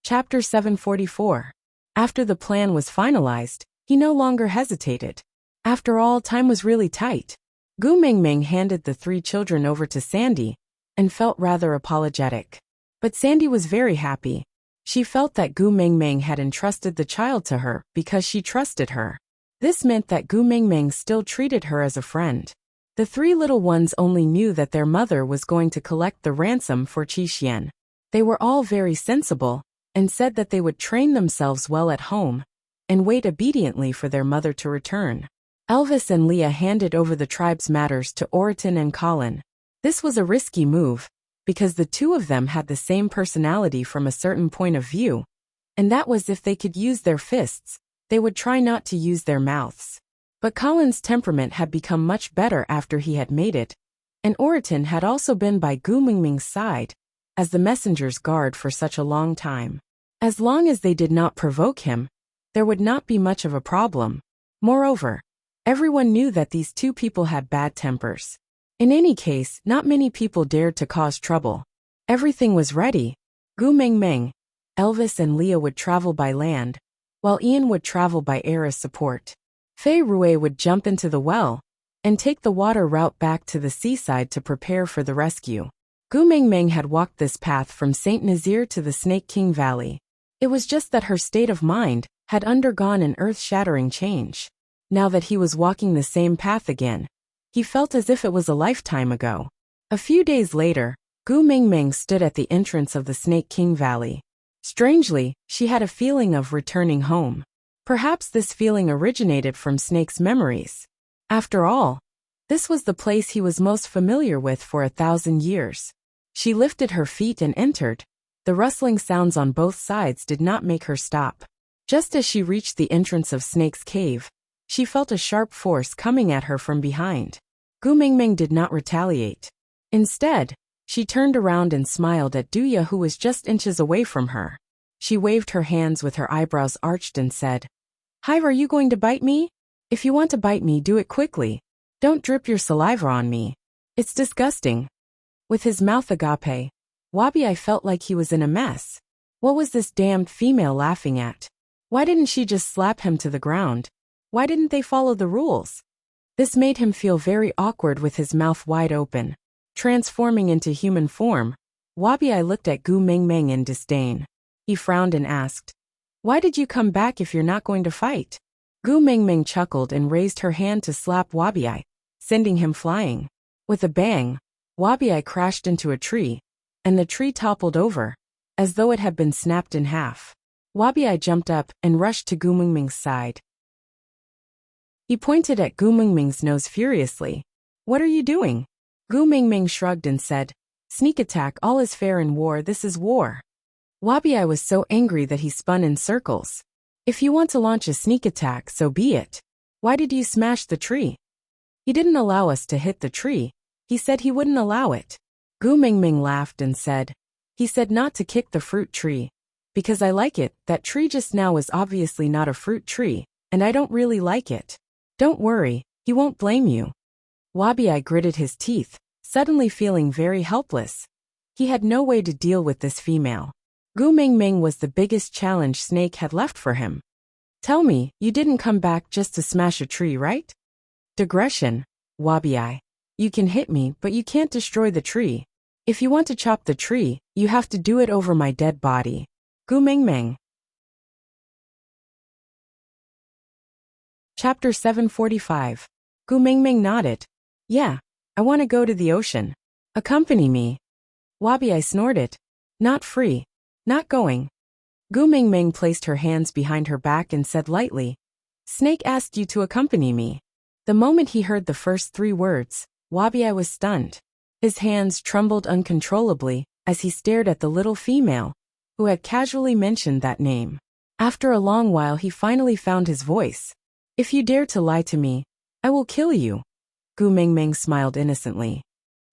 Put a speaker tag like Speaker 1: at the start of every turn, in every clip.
Speaker 1: Chapter 744. After the plan was finalized, he no longer hesitated. After all, time was really tight. Gu Mingming handed the 3 children over to Sandy and felt rather apologetic. But Sandy was very happy. She felt that Gu Mingming had entrusted the child to her because she trusted her. This meant that Gu Mingming still treated her as a friend. The 3 little ones only knew that their mother was going to collect the ransom for Qixian. They were all very sensible and said that they would train themselves well at home and wait obediently for their mother to return. Elvis and Leah handed over the tribe's matters to Oriton and Colin. This was a risky move, because the 2 of them had the same personality from a certain point of view, and that was if they could use their fists, they would try not to use their mouths. But Colin's temperament had become much better after he had made it, and Oriton had also been by Gu Mingming's side, as the messenger's guard for such a long time. As long as they did not provoke him, there would not be much of a problem. Moreover, everyone knew that these 2 people had bad tempers. In any case, not many people dared to cause trouble. Everything was ready. Gu Mingming, Elvis and Leah would travel by land, while Ian would travel by air as support. Fei Rui would jump into the well and take the water route back to the seaside to prepare for the rescue. Gu Mingming had walked this path from St. Nazaire to the Snake King Valley. It was just that her state of mind had undergone an earth-shattering change. Now that he was walking the same path again, he felt as if it was a lifetime ago. A few days later, Gu Mingming stood at the entrance of the Snake King Valley. Strangely, she had a feeling of returning home. Perhaps this feeling originated from Snake's memories. After all, this was the place he was most familiar with for 1,000 years. She lifted her feet and entered. The rustling sounds on both sides did not make her stop. Just as she reached the entrance of Snake's cave, she felt a sharp force coming at her from behind. Gu Mingming did not retaliate. Instead, she turned around and smiled at Duya, who was just inches away from her. She waved her hands with her eyebrows arched and said, "Hi, are you going to bite me? If you want to bite me, do it quickly. Don't drip your saliva on me. It's disgusting." With his mouth agape, Wabi felt like he was in a mess. What was this damned female laughing at? Why didn't she just slap him to the ground? Why didn't they follow the rules? This made him feel very awkward with his mouth wide open. Transforming into human form, Wabi looked at Gu Mingming in disdain. He frowned and asked, "Why did you come back if you're not going to fight?" Gu Mingming chuckled and raised her hand to slap Wabi, sending him flying. With a bang, Wabi crashed into a tree, and the tree toppled over, as though it had been snapped in half. Wabi jumped up and rushed to Gu Mingming's side. He pointed at Gu Mingming's nose furiously. "What are you doing?" Gu Mingming shrugged and said, "Sneak attack, all is fair in war, this is war." Wabi was so angry that he spun in circles. "If you want to launch a sneak attack, so be it. Why did you smash the tree?" "He didn't allow us to hit the tree. He said he wouldn't allow it." Gu Mingming laughed and said, "He said not to kick the fruit tree. Because I like it, that tree just now is obviously not a fruit tree, and I don't really like it. Don't worry, he won't blame you." Wabi gritted his teeth, suddenly feeling very helpless. He had no way to deal with this female. Gu Mingming was the biggest challenge Snake had left for him. "Tell me, you didn't come back just to smash a tree, right?" "Digression, Wabi. You can hit me, but you can't destroy the tree. If you want to chop the tree, you have to do it over my dead body." Gu Mingming. Chapter 745. Gu Mingming nodded. "Yeah, I want to go to the ocean. Accompany me." Wabi snorted. "Not free. Not going." Gu Mingming placed her hands behind her back and said lightly, "Snake asked you to accompany me." The moment he heard the first 3 words, Wabi was stunned. His hands trembled uncontrollably as he stared at the little female who had casually mentioned that name. After a long while he finally found his voice. "If you dare to lie to me, I will kill you." Gu Mingming smiled innocently.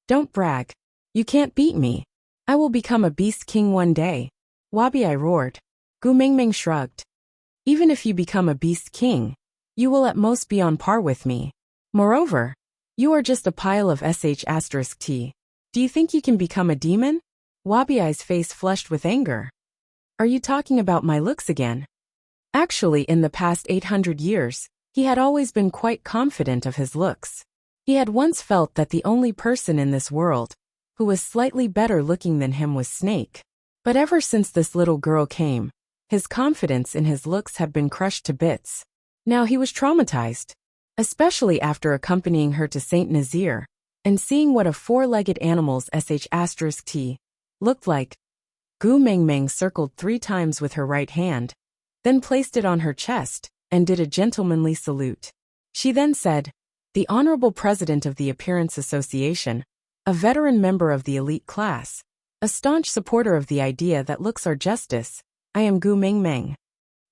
Speaker 1: "Don't brag. You can't beat me. I will become a beast king one day." Wabi roared. Gu Mingming shrugged. "Even if you become a beast king, you will at most be on par with me. Moreover, you are just a pile of sh*t. Do you think you can become a demon?" Wabi's face flushed with anger. Are you talking about my looks again? Actually, in the past 800 years, he had always been quite confident of his looks. He had once felt that the only person in this world who was slightly better looking than him was Snake. But ever since this little girl came, his confidence in his looks had been crushed to bits. Now he was traumatized, especially after accompanying her to Saint Nazaire and seeing what a four-legged animal's sh*t looked like. Gu Mengmeng circled 3 times with her right hand, then placed it on her chest and did a gentlemanly salute. She then said, "The Honorable President of the Appearance Association, a veteran member of the elite class, a staunch supporter of the idea that looks are justice, I am Gu Mengmeng."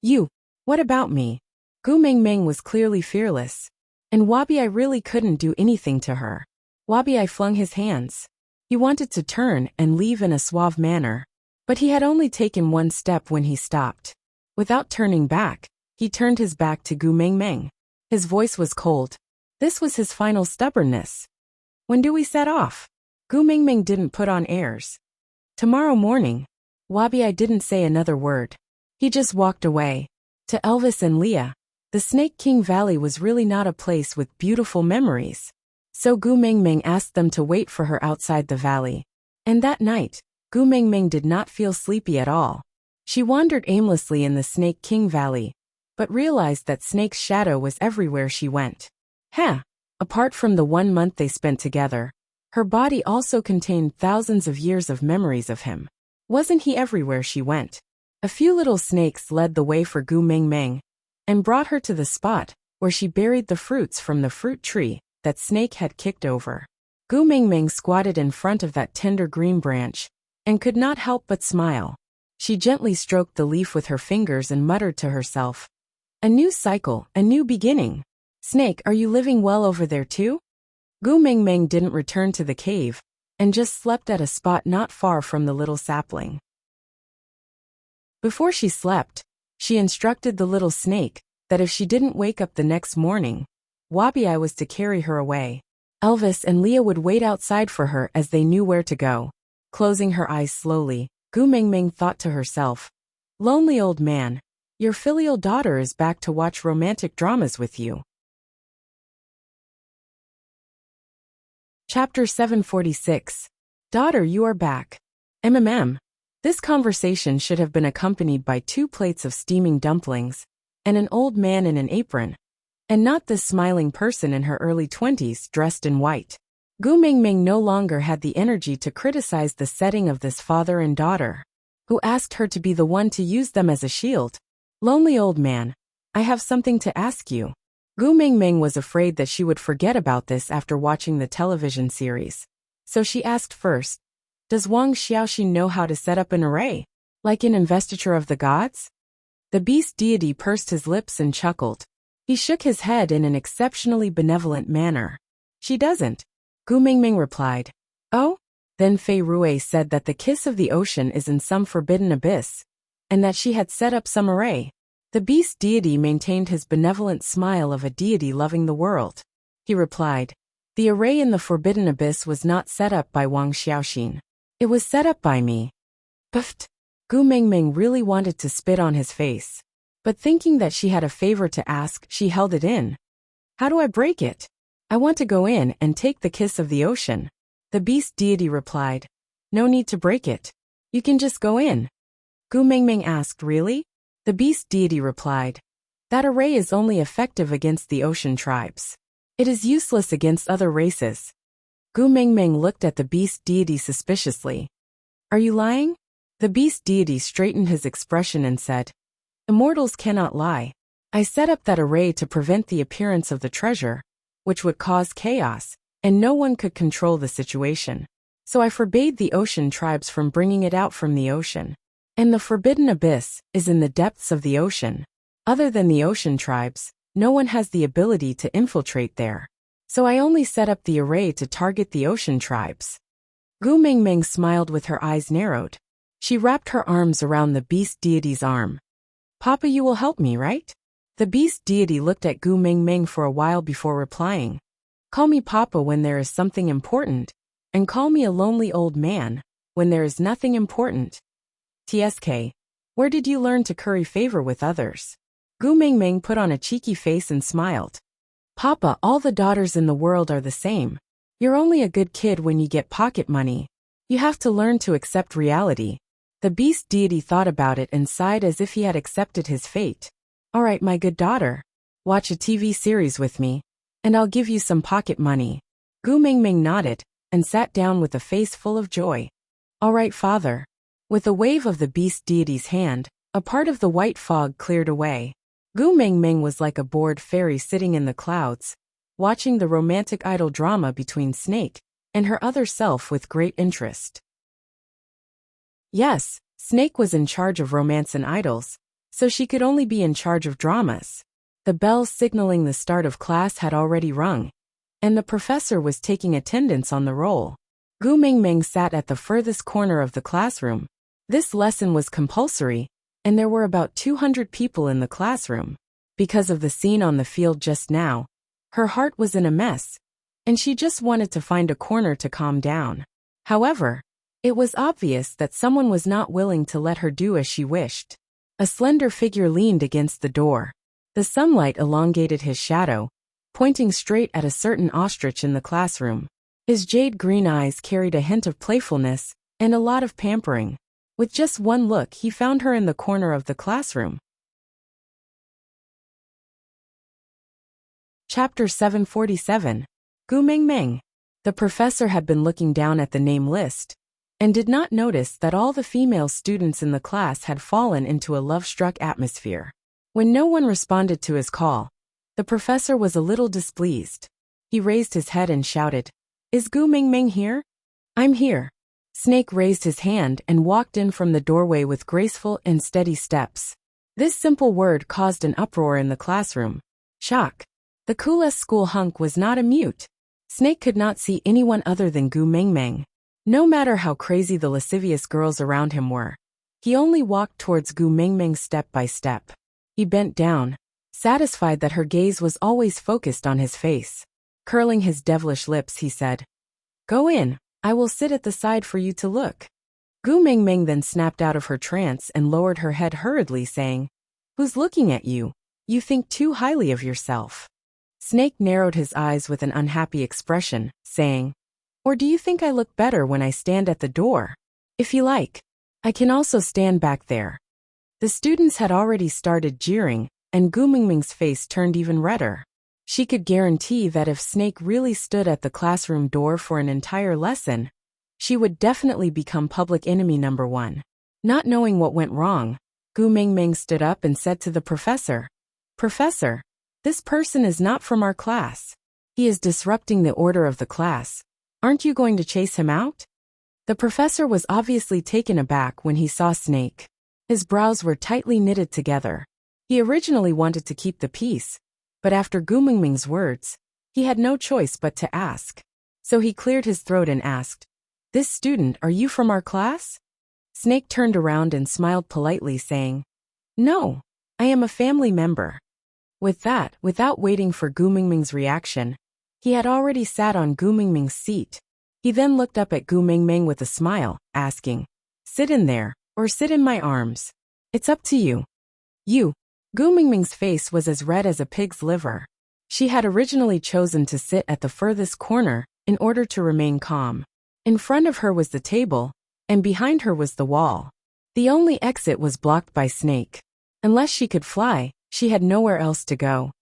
Speaker 1: "You, what about me?" Gu Mengmeng was clearly fearless, and Wabi really couldn't do anything to her. Wabi flung his hands. He wanted to turn and leave in a suave manner, but he had only taken 1 step when he stopped. Without turning back, he turned his back to Gu Mengmeng. His voice was cold. This was his final stubbornness. "When do we set off?" Gu Mengmeng didn't put on airs. "Tomorrow morning." Wabi didn't say another word. He just walked away. To Elvis and Leah, the Snake King Valley was really not a place with beautiful memories. So Gu Mengmeng asked them to wait for her outside the valley. And that night, Gu Mengmeng did not feel sleepy at all. She wandered aimlessly in the Snake King Valley, but realized that Snake's shadow was everywhere she went. Apart from the 1 month they spent together, her body also contained thousands of years of memories of him. Wasn't he everywhere she went? A few little snakes led the way for Gu Mengmeng and brought her to the spot where she buried the fruits from the fruit tree that Snake had kicked over. Gu Mengmeng squatted in front of that tender green branch and could not help but smile. She gently stroked the leaf with her fingers and muttered to herself, "A new cycle, a new beginning. Snake, are you living well over there too?" Gu Mengmeng didn't return to the cave and just slept at a spot not far from the little sapling. Before she slept, she instructed the little snake that if she didn't wake up the next morning, Wabi was to carry her away. Elvis and Leah would wait outside for her as they knew where to go. Closing her eyes slowly, Gu Mengmeng thought to herself, "Lonely old man, your filial daughter is back to watch romantic dramas with you." Chapter 746. Daughter, you are back. This conversation should have been accompanied by 2 plates of steaming dumplings and an old man in an apron, and not this smiling person in her early 20s dressed in white. Gu Mengmeng no longer had the energy to criticize the setting of this father and daughter, who asked her to be the one to use them as a shield. "Lonely old man, I have something to ask you." Gu Mengmeng was afraid that she would forget about this after watching the television series. So she asked first, "Does Wang Xiaoxin know how to set up an array, like in Investiture of the Gods?" The beast deity pursed his lips and chuckled. He shook his head in an exceptionally benevolent manner. "She doesn't," Gu Mengmeng replied. "Oh?" Then Fei Rui said that the kiss of the ocean is in some forbidden abyss, and that she had set up some array. The beast deity maintained his benevolent smile of a deity loving the world. He replied, "The array in the forbidden abyss was not set up by Wang Xiaoxin. It was set up by me." Puffed. Gu Mengmeng really wanted to spit on his face, but thinking that she had a favor to ask, she held it in. "How do I break it? I want to go in and take the kiss of the ocean." The beast deity replied, "No need to break it. You can just go in." Gu Mengmeng asked, "Really?" The beast deity replied, "That array is only effective against the ocean tribes. It is useless against other races." Gu Mengmeng looked at the beast deity suspiciously. "Are you lying?" The beast deity straightened his expression and said, "Immortals cannot lie. I set up that array to prevent the appearance of the treasure, which would cause chaos, and no one could control the situation. So I forbade the ocean tribes from bringing it out from the ocean. And the forbidden abyss is in the depths of the ocean. Other than the ocean tribes, no one has the ability to infiltrate there. So I only set up the array to target the ocean tribes." Gu Mengmeng smiled with her eyes narrowed. She wrapped her arms around the beast deity's arm. "Papa, you will help me, right?" The beast deity looked at Gu Mengmeng for a while before replying. "Call me Papa when there is something important, and call me a lonely old man when there is nothing important. TSK. Where did you learn to curry favor with others? Gu Mingming put on a cheeky face and smiled. Papa, all the daughters in the world are the same. You're only a good kid when you get pocket money. You have to learn to accept reality. The beast deity thought about it and sighed as if he had accepted his fate. All right, my good daughter. Watch a TV series with me, and I'll give you some pocket money. Gu Mingming nodded and sat down with a face full of joy. All right, father. With a wave of the beast deity's hand, a part of the white fog cleared away. Gu Mingming was like a bored fairy sitting in the clouds, watching the romantic idol drama between Snake and her other self with great interest. Yes, Snake was in charge of romance and idols, so she could only be in charge of dramas. The bells signaling the start of class had already rung, and the professor was taking attendance on the roll. Gu Mingming sat at the furthest corner of the classroom. This lesson was compulsory, and there were about 200 people in the classroom. Because of the scene on the field just now, her heart was in a mess, and she just wanted to find a corner to calm down. However, it was obvious that someone was not willing to let her do as she wished. A slender figure leaned against the door. The sunlight elongated his shadow, pointing straight at a certain ostrich in the classroom. His jade green eyes carried a hint of playfulness and a lot of pampering. With just one look, he found her in the corner of the classroom. Chapter 747. Gu Mingming. The professor had been looking down at the name list and did not notice that all the female students in the class had fallen into a love-struck atmosphere. When no one responded to his call, the professor was a little displeased. He raised his head and shouted, "Is Gu Mingming here?" "I'm here." Snake raised his hand and walked in from the doorway with graceful and steady steps. This simple word caused an uproar in the classroom. Shock. The coolest school hunk was not a mute. Snake could not see anyone other than Gu Mingming. No matter how crazy the lascivious girls around him were, he only walked towards Gu Mingming step by step. He bent down, satisfied that her gaze was always focused on his face. Curling his devilish lips, he said, "Go in, I will sit at the side for you to look." Gu Mingming then snapped out of her trance and lowered her head hurriedly, saying, "Who's looking at you? You think too highly of yourself." Snake narrowed his eyes with an unhappy expression, saying, "Or do you think I look better when I stand at the door? If you like, I can also stand back there." The students had already started jeering, and Gu Mingming's face turned even redder. She could guarantee that if Snake really stood at the classroom door for an entire lesson, she would definitely become public enemy number one. Not knowing what went wrong, Gu Mingming stood up and said to the professor, "Professor, this person is not from our class. He is disrupting the order of the class. Aren't you going to chase him out?" The professor was obviously taken aback when he saw Snake. His brows were tightly knitted together. He originally wanted to keep the peace, but after Gu Mingming's words, he had no choice but to ask. So he cleared his throat and asked, "This student, are you from our class?" Snake turned around and smiled politely, saying, "No, I am a family member." With that, without waiting for Gu Mingming's reaction, he had already sat on Gu Mingming's seat. He then looked up at Gu Mingming with a smile, asking, "Sit in there, or sit in my arms. It's up to you." "You." Gu Mingming's face was as red as a pig's liver. She had originally chosen to sit at the furthest corner in order to remain calm. In front of her was the table, and behind her was the wall. The only exit was blocked by Snake. Unless she could fly, she had nowhere else to go.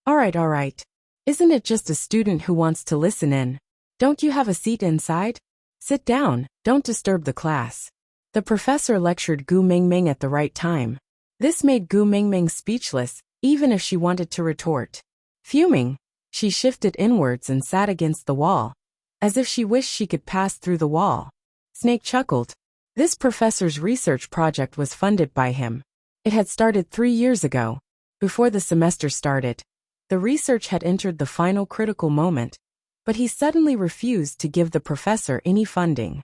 Speaker 1: All right. Isn't it just a student who wants to listen in? Don't you have a seat inside? Sit down, don't disturb the class." The professor lectured Gu Mingming at the right time. This made Gu Mingming speechless, even if she wanted to retort. Fuming, she shifted inwards and sat against the wall, as if she wished she could pass through the wall. Snake chuckled. This professor's research project was funded by him. It had started 3 years ago. Before the semester started, the research had entered the final critical moment, but he suddenly refused to give the professor any funding.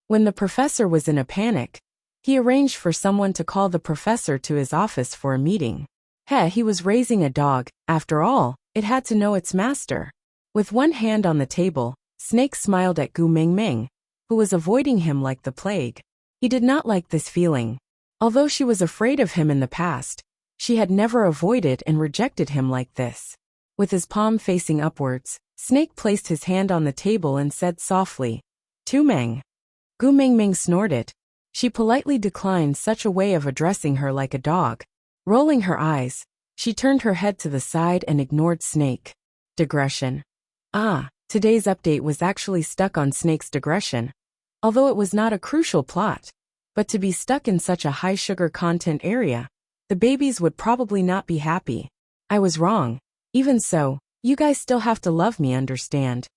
Speaker 1: When the professor was in a panic, he arranged for someone to call the professor to his office for a meeting. He was raising a dog. After all, it had to know its master. With one hand on the table, Snake smiled at Gu Mingming, who was avoiding him like the plague. He did not like this feeling. Although she was afraid of him in the past, she had never avoided and rejected him like this. With his palm facing upwards, Snake placed his hand on the table and said softly, "Tu Meng." Gu Mingming snorted. She politely declined such a way of addressing her like a dog. Rolling her eyes, she turned her head to the side and ignored Snake. Digression. Today's update was actually stuck on Snake's digression. Although it was not a crucial plot, but to be stuck in such a high sugar content area, the babies would probably not be happy. I was wrong. Even so, you guys still have to love me, understand?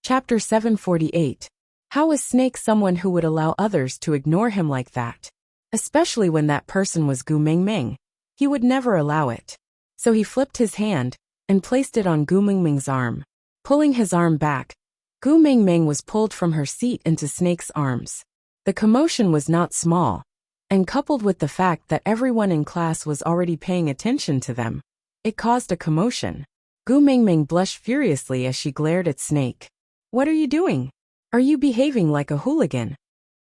Speaker 1: Chapter 748. How is Snake someone who would allow others to ignore him like that? Especially when that person was Gu Mingming. He would never allow it. So he flipped his hand and placed it on Gu Mingming's arm. Pulling his arm back, Gu Mingming was pulled from her seat into Snake's arms. The commotion was not small, and coupled with the fact that everyone in class was already paying attention to them, it caused a commotion. Gu Mingming blushed furiously as she glared at Snake. "What are you doing? Are you behaving like a hooligan?"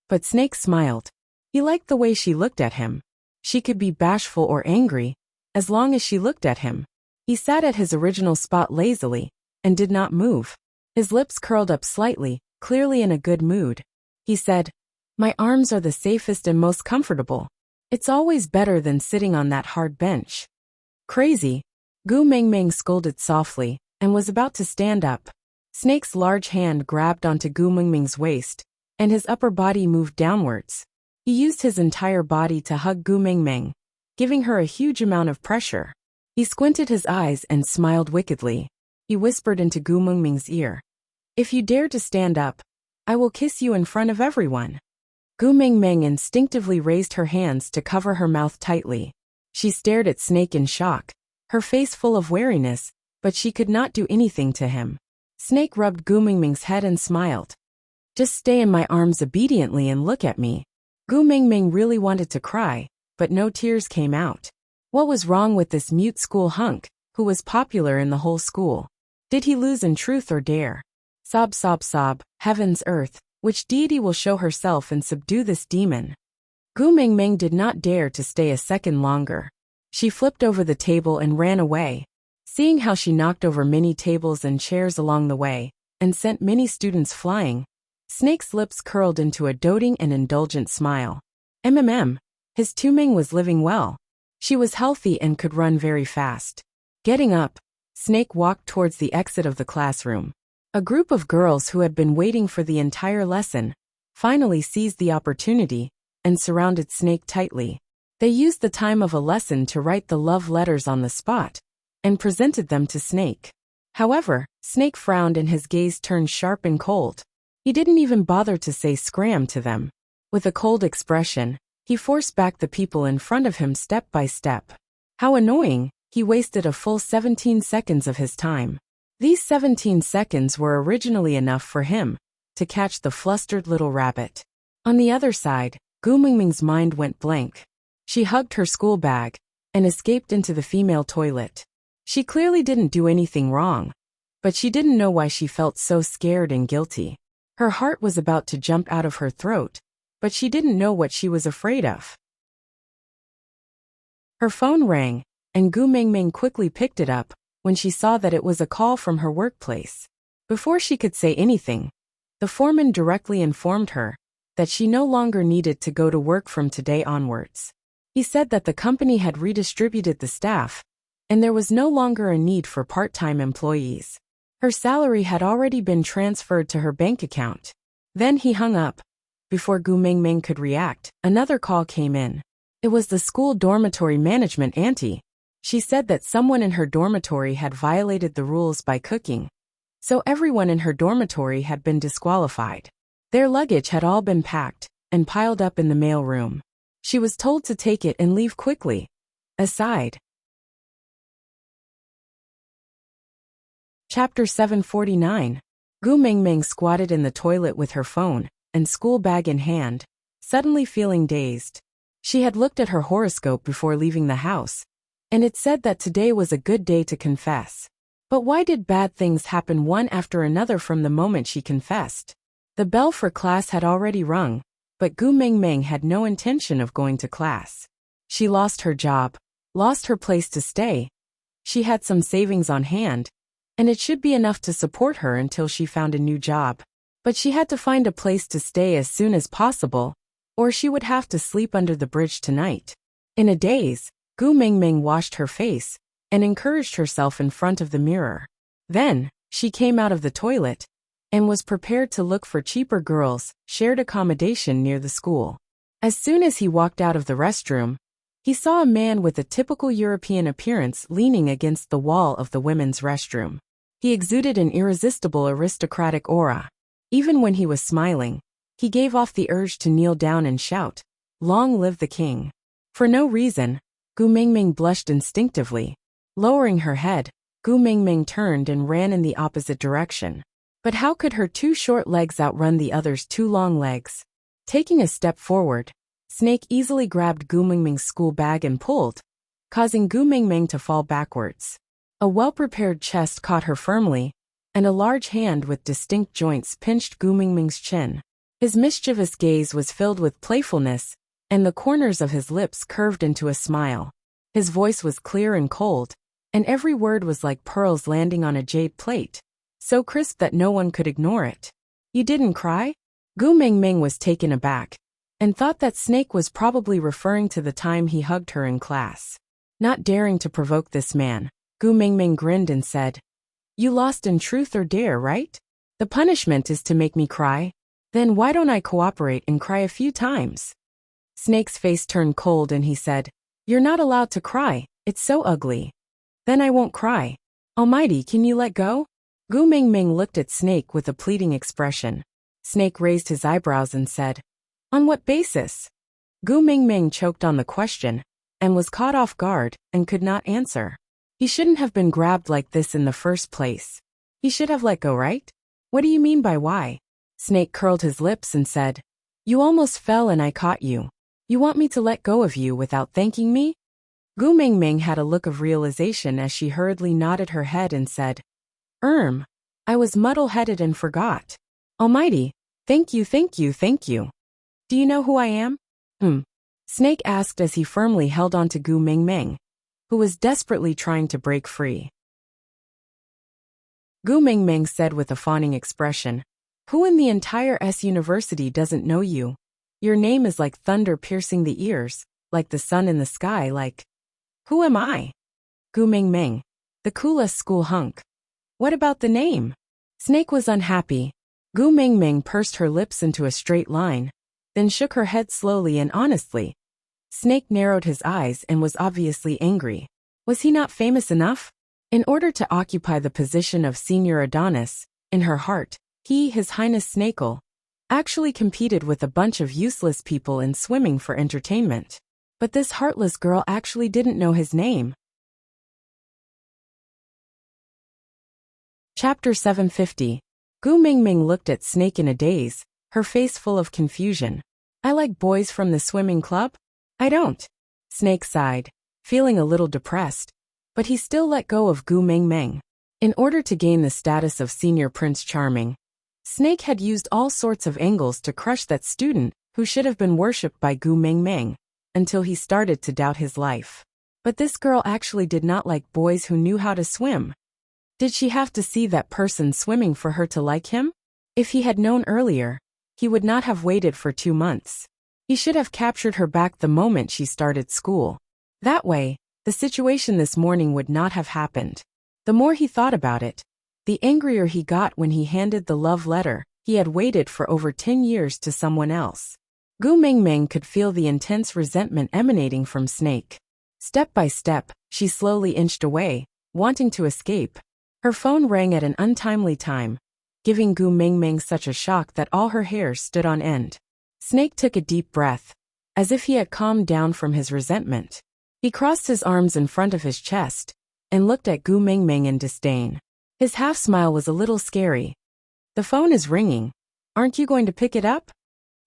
Speaker 1: But Snake smiled. He liked the way she looked at him. She could be bashful or angry, as long as she looked at him. He sat at his original spot lazily, and did not move. His lips curled up slightly, clearly in a good mood. He said, "My arms are the safest and most comfortable. It's always better than sitting on that hard bench." Crazy. Gu Mingming scolded softly, and was about to stand up. Snake's large hand grabbed onto Gu Mingming's waist, and his upper body moved downwards. He used his entire body to hug Gu Mingming, giving her a huge amount of pressure. He squinted his eyes and smiled wickedly. He whispered into Gu Mingming's ear, "If you dare to stand up, I will kiss you in front of everyone." Gu Mingming instinctively raised her hands to cover her mouth tightly. She stared at Snake in shock, her face full of wariness, but she could not do anything to him. Snake rubbed Gu Mingming's head and smiled. "Just stay in my arms obediently and look at me." Gu Mingming really wanted to cry, but no tears came out. What was wrong with this mute school hunk, who was popular in the whole school? Did he lose in truth or dare? Sob, sob, sob, heavens, earth, which deity will show herself and subdue this demon? Gu Mingming did not dare to stay a second longer. She flipped over the table and ran away. Seeing how she knocked over many tables and chairs along the way, and sent many students flying, Snake's lips curled into a doting and indulgent smile. His Tu Ming was living well. She was healthy and could run very fast. Getting up, Snake walked towards the exit of the classroom. A group of girls who had been waiting for the entire lesson finally seized the opportunity and surrounded Snake tightly. They used the time of a lesson to write the love letters on the spot and presented them to Snake. However, Snake frowned and his gaze turned sharp and cold. He didn't even bother to say scram to them. With a cold expression, he forced back the people in front of him step by step. How annoying! He wasted a full 17 seconds of his time. These 17 seconds were originally enough for him to catch the flustered little rabbit. On the other side, Gu Mingming's mind went blank. She hugged her school bag and escaped into the female toilet. She clearly didn't do anything wrong, but she didn't know why she felt so scared and guilty. Her heart was about to jump out of her throat, but she didn't know what she was afraid of. Her phone rang, and Gu Mingming quickly picked it up when she saw that it was a call from her workplace. Before she could say anything, the foreman directly informed her that she no longer needed to go to work from today onwards. He said that the company had redistributed the staff, and there was no longer a need for part-time employees. Her salary had already been transferred to her bank account. Then he hung up. Before Gu Mingming could react, another call came in. It was the school dormitory management auntie. She said that someone in her dormitory had violated the rules by cooking, so everyone in her dormitory had been disqualified. Their luggage had all been packed and piled up in the mail room. She was told to take it and leave quickly. Aside. Chapter 749. Gu Mingming squatted in the toilet with her phone and school bag in hand, suddenly feeling dazed. She had looked at her horoscope before leaving the house, and it said that today was a good day to confess. But why did bad things happen one after another from the moment she confessed? The bell for class had already rung, but Gu Mingming had no intention of going to class. She lost her job, lost her place to stay. She had some savings on hand, and it should be enough to support her until she found a new job. But she had to find a place to stay as soon as possible, or she would have to sleep under the bridge tonight. In a daze, Gu Mingming washed her face and encouraged herself in front of the mirror. Then, she came out of the toilet and was prepared to look for cheaper girls' shared accommodation near the school. As soon as he walked out of the restroom, he saw a man with a typical European appearance leaning against the wall of the women's restroom. He exuded an irresistible aristocratic aura. Even when he was smiling, he gave off the urge to kneel down and shout, "Long live the king." For no reason, Gu Mingming blushed instinctively. Lowering her head, Gu Mingming turned and ran in the opposite direction. But how could her 2 short legs outrun the other's 2 long legs? Taking a step forward, Snake easily grabbed Gu Mingming's school bag and pulled, causing Gu Mingming to fall backwards. A well-prepared chest caught her firmly, and a large hand with distinct joints pinched Gu Mingming's chin. His mischievous gaze was filled with playfulness, and the corners of his lips curved into a smile. His voice was clear and cold, and every word was like pearls landing on a jade plate, so crisp that no one could ignore it. "You didn't cry?" Gu Mingming was taken aback, and thought that Snake was probably referring to the time he hugged her in class. Not daring to provoke this man, Gu Mingming grinned and said, "You lost in truth or dare, right? The punishment is to make me cry. Then why don't I cooperate and cry a few times?" Snake's face turned cold and he said, "You're not allowed to cry, it's so ugly." "Then I won't cry. Almighty, can you let go?" Gu Mingming looked at Snake with a pleading expression. Snake raised his eyebrows and said, "On what basis?" Gu Mingming choked on the question, and was caught off guard, and could not answer. He shouldn't have been grabbed like this in the first place. He should have let go, right? "What do you mean by why?" Snake curled his lips and said, "You almost fell and I caught you. You want me to let go of you without thanking me?" Gu Mingming had a look of realization as she hurriedly nodded her head and said, I was muddle-headed and forgot. Almighty, thank you, thank you, thank you. Do you know who I am?" Snake asked as he firmly held on to Gu Mingming, who was desperately trying to break free. Gu Mingming said with a fawning expression, "Who in the entire university doesn't know you? Your name is like thunder piercing the ears, like the sun in the sky, like..." "Who am I?" "Gu Mingming, the coolest school hunk." "What about the name?" Snake was unhappy. Gu Mingming pursed her lips into a straight line, then shook her head slowly and honestly. Snake narrowed his eyes and was obviously angry. Was he not famous enough? In order to occupy the position of Senior Adonis, in her heart, he, His Highness Snakel, actually competed with a bunch of useless people in swimming for entertainment. But this heartless girl actually didn't know his name. Chapter 750. Gu Mingming looked at Snake in a daze, her face full of confusion. "I like boys from the swimming club?" "I don't." Snake sighed, feeling a little depressed, but he still let go of Gu Mingming. In order to gain the status of Senior Prince Charming, Snake had used all sorts of angles to crush that student who should have been worshipped by Gu Mingming, until he started to doubt his life. But this girl actually did not like boys who knew how to swim. Did she have to see that person swimming for her to like him? If he had known earlier, he would not have waited for 2 months. He should have captured her back the moment she started school. That way, the situation this morning would not have happened. The more he thought about it, the angrier he got when he handed the love letter he had waited for over 10 years to someone else. Gu Mingming could feel the intense resentment emanating from Snake. Step by step, she slowly inched away, wanting to escape. Her phone rang at an untimely time, giving Gu Mingming such a shock that all her hairs stood on end. Snake took a deep breath, as if he had calmed down from his resentment. He crossed his arms in front of his chest, and looked at Gu Mingming in disdain. His half-smile was a little scary. "The phone is ringing. Aren't you going to pick it up?"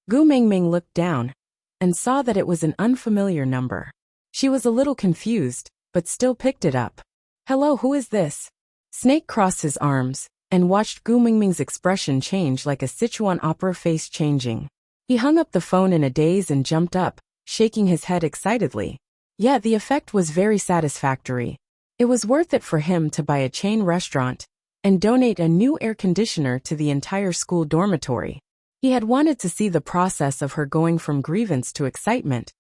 Speaker 1: Gu Mingming looked down, and saw that it was an unfamiliar number. She was a little confused, but still picked it up. "Hello, who is this?" Snake crossed his arms, and watched Gu Mingming's expression change like a Sichuan opera face changing. He hung up the phone in a daze and jumped up, shaking his head excitedly. Yeah, the effect was very satisfactory. It was worth it for him to buy a chain restaurant and donate a new air conditioner to the entire school dormitory. He had wanted to see the process of her going from grievance to excitement,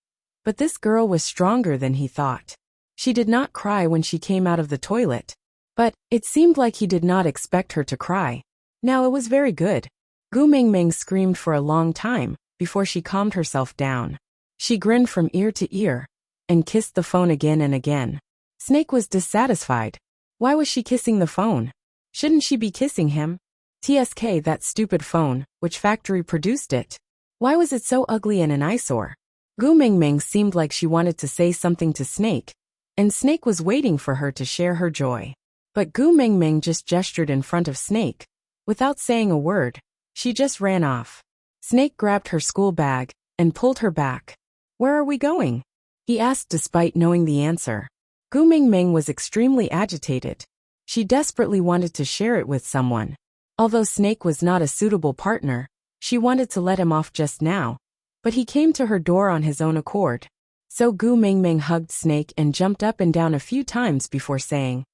Speaker 1: but this girl was stronger than he thought. She did not cry when she came out of the toilet, but it seemed like he did not expect her to cry. Now it was very good. Gu Mingming screamed for a long time before she calmed herself down. She grinned from ear to ear and kissed the phone again and again. Snake was dissatisfied. Why was she kissing the phone? Shouldn't she be kissing him? TSK, that stupid phone, which factory produced it? Why was it so ugly and an eyesore? Gu Mingming seemed like she wanted to say something to Snake, and Snake was waiting for her to share her joy. But Gu Mingming just gestured in front of Snake. Without saying a word, she just ran off. Snake grabbed her school bag and pulled her back. Where are we going? He asked despite knowing the answer. Gu Mingming was extremely agitated. She desperately wanted to share it with someone. Although Snake was not a suitable partner, she wanted to let him off just now, but he came to her door on his own accord. So Gu Mingming hugged Snake and jumped up and down a few times before saying,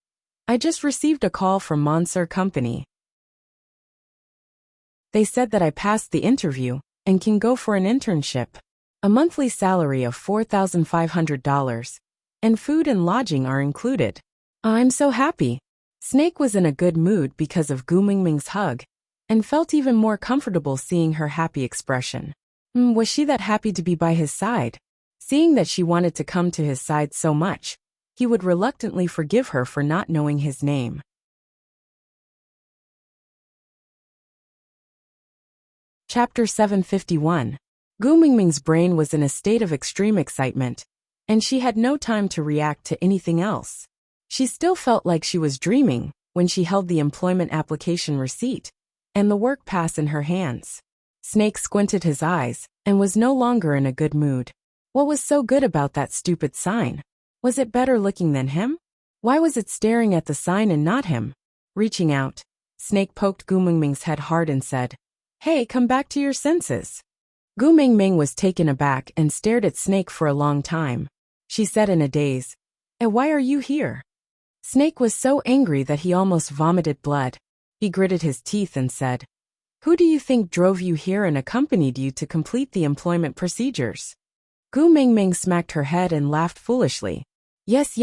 Speaker 1: I just received a call from Monster Company. They said that I passed the interview and can go for an internship. A monthly salary of $4,500, and food and lodging are included. I'm so happy. Snake was in a good mood because of Gu Mingming's hug, and felt even more comfortable seeing her happy expression. Was she that happy to be by his side? Seeing that she wanted to come to his side so much, he would reluctantly forgive her for not knowing his name. Chapter 751. Gu Mingming's brain was in a state of extreme excitement, and she had no time to react to anything else. She still felt like she was dreaming when she held the employment application receipt and the work pass in her hands. Snake squinted his eyes and was no longer in a good mood. What was so good about that stupid sign? Was it better looking than him? Why was it staring at the sign and not him? Reaching out, Snake poked Gu Mingming's head hard and said, Hey, come back to your senses. Gu Mingming was taken aback and stared at Snake for a long time. She said in a daze, why are you here? Snake was so angry that he almost vomited blood. He gritted his teeth and said, Who do you think drove you here and accompanied you to complete the employment procedures? Gu Mingming smacked her head and laughed foolishly. Yes,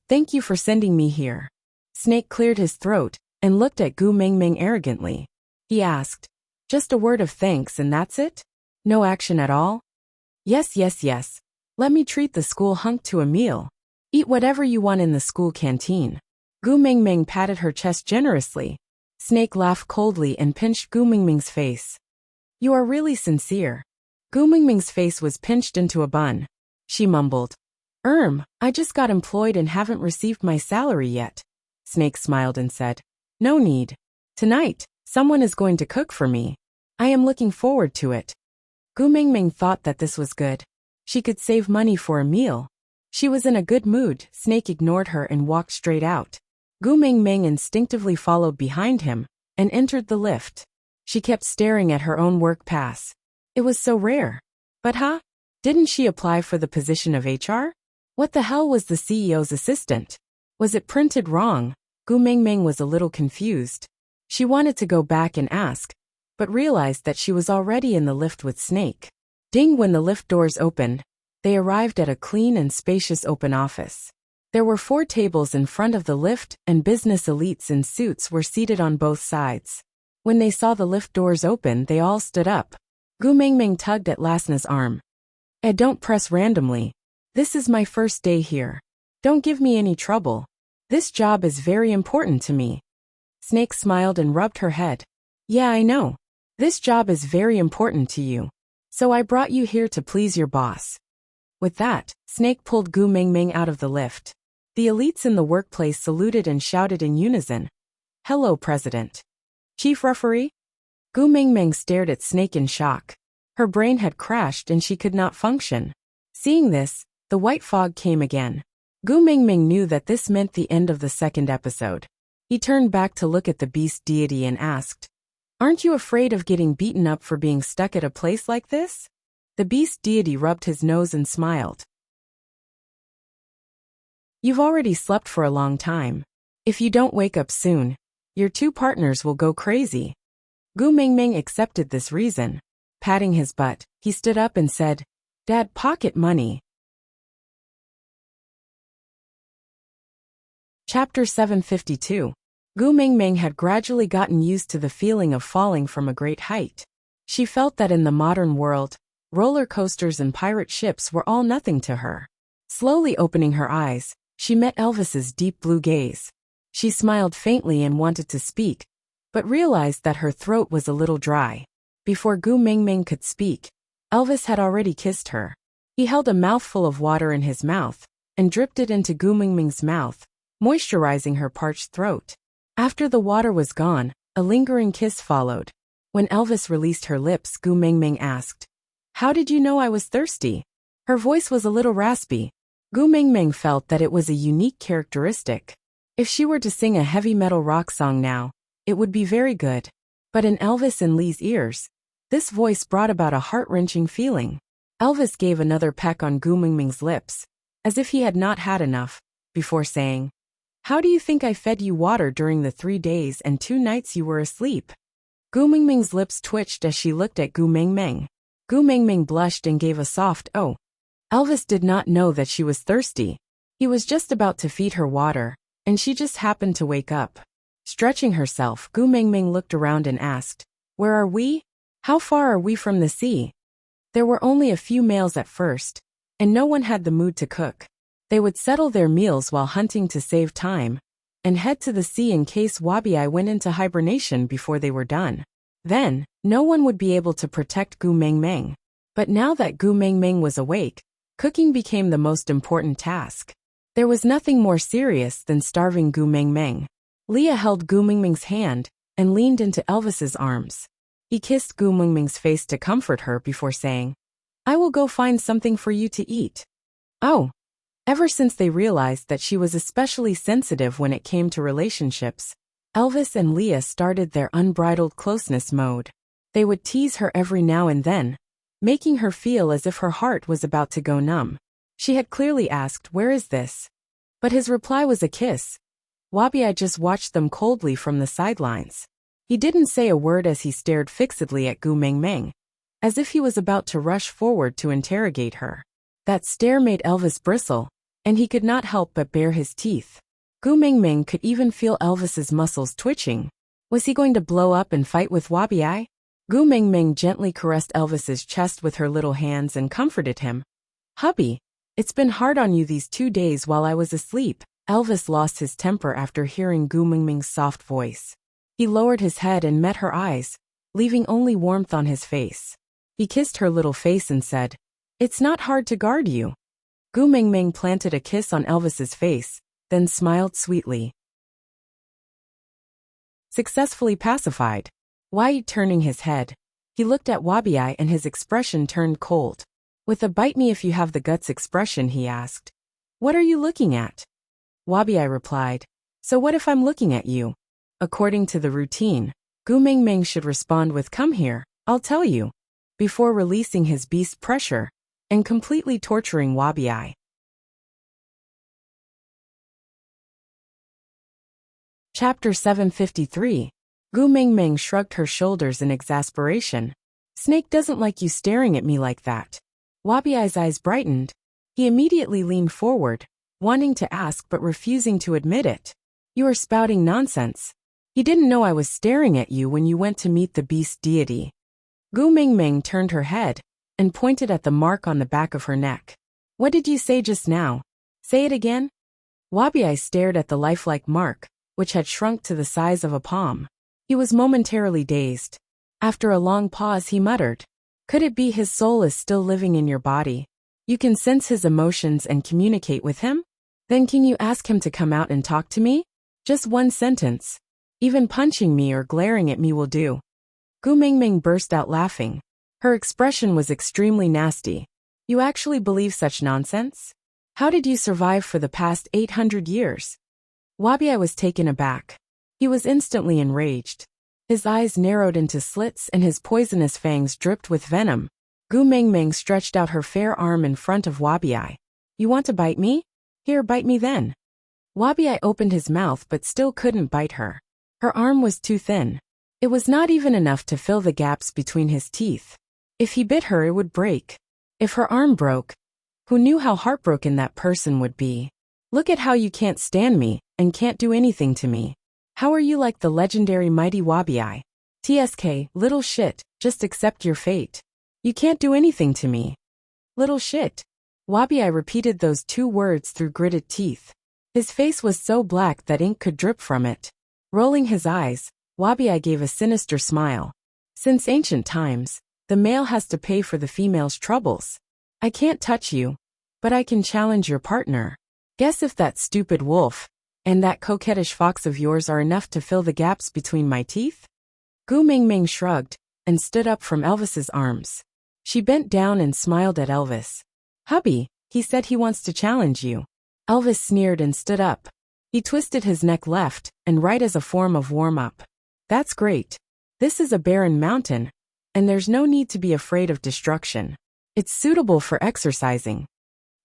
Speaker 1: thank you for sending me here. Snake cleared his throat and looked at Gu Mingming arrogantly. He asked, Just a word of thanks and that's it? No action at all? Yes. Let me treat the school hunk to a meal. Eat whatever you want in the school canteen. Gu Mingming patted her chest generously. Snake laughed coldly and pinched Gu Mingming's face. You are really sincere. Gu Mingming's face was pinched into a bun. She mumbled, I just got employed and haven't received my salary yet. Snake smiled and said, No need. Tonight, someone is going to cook for me. I am looking forward to it. Gu Mingming thought that this was good. She could save money for a meal. She was in a good mood. Snake ignored her and walked straight out. Gu Mingming instinctively followed behind him and entered the lift. She kept staring at her own work pass. It was so rare. But didn't she apply for the position of HR? What the hell was the CEO's assistant? Was it printed wrong? Gu Mingming was a little confused. She wanted to go back and ask, but realized that she was already in the lift with Snake. Ding! When the lift doors opened, they arrived at a clean and spacious open office. There were 4 tables in front of the lift, and business elites in suits were seated on both sides. When they saw the lift doors open, they all stood up. Gu Mingming tugged at Lasna's arm. Don't press randomly. This is my first day here. Don't give me any trouble. This job is very important to me. Snake smiled and rubbed her head. Yeah, I know. This job is very important to you. So I brought you here to please your boss. With that, Snake pulled Gu Mingming out of the lift. The elites in the workplace saluted and shouted in unison. Hello, President. Chief Referee? Gu Mingming stared at Snake in shock. Her brain had crashed and she could not function. Seeing this, the white fog came again. Gu Mingming knew that this meant the end of the second episode. He turned back to look at the beast deity and asked, "Aren't you afraid of getting beaten up for being stuck at a place like this?" The beast deity rubbed his nose and smiled. "You've already slept for a long time. If you don't wake up soon, your two partners will go crazy." Gu Mingming accepted this reason. Patting his butt, he stood up and said, "Dad, pocket money." Chapter 752. Gu Mingming had gradually gotten used to the feeling of falling from a great height. She felt that in the modern world, roller coasters and pirate ships were all nothing to her. Slowly opening her eyes, she met Elvis's deep blue gaze. She smiled faintly and wanted to speak, but realized that her throat was a little dry. Before Gu Mingming could speak, Elvis had already kissed her. He held a mouthful of water in his mouth and dripped it into Gu Mingming's mouth, moisturizing her parched throat. After the water was gone, a lingering kiss followed. When Elvis released her lips, Gu Mingming asked, "How did you know I was thirsty?" Her voice was a little raspy. Gu Mingming felt that it was a unique characteristic. If she were to sing a heavy metal rock song now, it would be very good. But in Elvis and Lee's ears, this voice brought about a heart-wrenching feeling. Elvis gave another peck on Gu Mingming's lips, as if he had not had enough, before saying, "How do you think I fed you water during the 3 days and 2 nights you were asleep?" Gu Mingming's lips twitched as she looked at Gu Mingming. Gu Mingming blushed and gave a soft "oh." Elvis did not know that she was thirsty. He was just about to feed her water, and she just happened to wake up. Stretching herself, Gu Mingming looked around and asked, "Where are we? How far are we from the sea?" There were only a few males at first, and no one had the mood to cook. They would settle their meals while hunting to save time, and head to the sea in case Wabi went into hibernation before they were done. Then, no one would be able to protect Gu Mingming. But now that Gu Mingming was awake, cooking became the most important task. There was nothing more serious than starving Gu Mingming. Leah held Gu Mingming's hand and leaned into Elvis's arms. He kissed Gu Mingming's face to comfort her before saying, "I will go find something for you to eat." Oh. Ever since they realized that she was especially sensitive when it came to relationships, Elvis and Leah started their unbridled closeness mode. They would tease her every now and then, making her feel as if her heart was about to go numb. She had clearly asked, "Where is this?" But his reply was a kiss. Wabi just watched them coldly from the sidelines. He didn't say a word as he stared fixedly at Gu Mingming, as if he was about to rush forward to interrogate her. That stare made Elvis bristle, and he could not help but bare his teeth. Gu Mingming could even feel Elvis's muscles twitching. Was he going to blow up and fight with Wabi? Gu Mingming gently caressed Elvis's chest with her little hands and comforted him. "Hubby, it's been hard on you these 2 days while I was asleep." Elvis lost his temper after hearing Gu Mingming's soft voice. He lowered his head and met her eyes, leaving only warmth on his face. He kissed her little face and said, "It's not hard to guard you." Gu Mingming planted a kiss on Elvis's face, then smiled sweetly. Successfully pacified. Wai turning his head, he looked at Wabi and his expression turned cold. With a "bite me if you have the guts" expression, he asked, "What are you looking at?" Wabi replied, "So what if I'm looking at you?" According to the routine, Gu Mingming should respond with "Come here, I'll tell you," before releasing his beast pressure and completely torturing Wabi. Chapter 753. Gu Mingming shrugged her shoulders in exasperation. "Snake doesn't like you staring at me like that." Wabi's eyes brightened. He immediately leaned forward, wanting to ask but refusing to admit it. "You are spouting nonsense. He didn't know I was staring at you when you went to meet the beast deity." Gu Mingming turned her head and pointed at the mark on the back of her neck. "What did you say just now? Say it again?" Wabi stared at the lifelike mark, which had shrunk to the size of a palm. He was momentarily dazed. After a long pause, he muttered, "Could it be his soul is still living in your body? You can sense his emotions and communicate with him? Then can you ask him to come out and talk to me? Just one sentence. Even punching me or glaring at me will do." Gu Mingming burst out laughing. Her expression was extremely nasty. "You actually believe such nonsense? How did you survive for the past 800 years? Wabi was taken aback. He was instantly enraged. His eyes narrowed into slits and his poisonous fangs dripped with venom. Gu Mengmeng stretched out her fair arm in front of Wabiai. You want to bite me? Here, bite me then. Wabiai opened his mouth but still couldn't bite her. Her arm was too thin. It was not even enough to fill the gaps between his teeth. If he bit her, it would break. If her arm broke, who knew how heartbroken that person would be? Look at how you can't stand me and can't do anything to me. How are you like the legendary mighty Wabiai? TSK, little shit, just accept your fate. You can't do anything to me. Little shit. Wabiai repeated those 2 words through gritted teeth. His face was so black that ink could drip from it. Rolling his eyes, Wabiai gave a sinister smile. Since ancient times, the male has to pay for the female's troubles. I can't touch you, but I can challenge your partner. Guess if that stupid wolf and that coquettish fox of yours are enough to fill the gaps between my teeth? Gu Mengmeng shrugged and stood up from Elvis's arms. She bent down and smiled at Elvis. Hubby, he said he wants to challenge you. Elvis sneered and stood up. He twisted his neck left and right as a form of warm-up. That's great. This is a barren mountain, and there's no need to be afraid of destruction. It's suitable for exercising.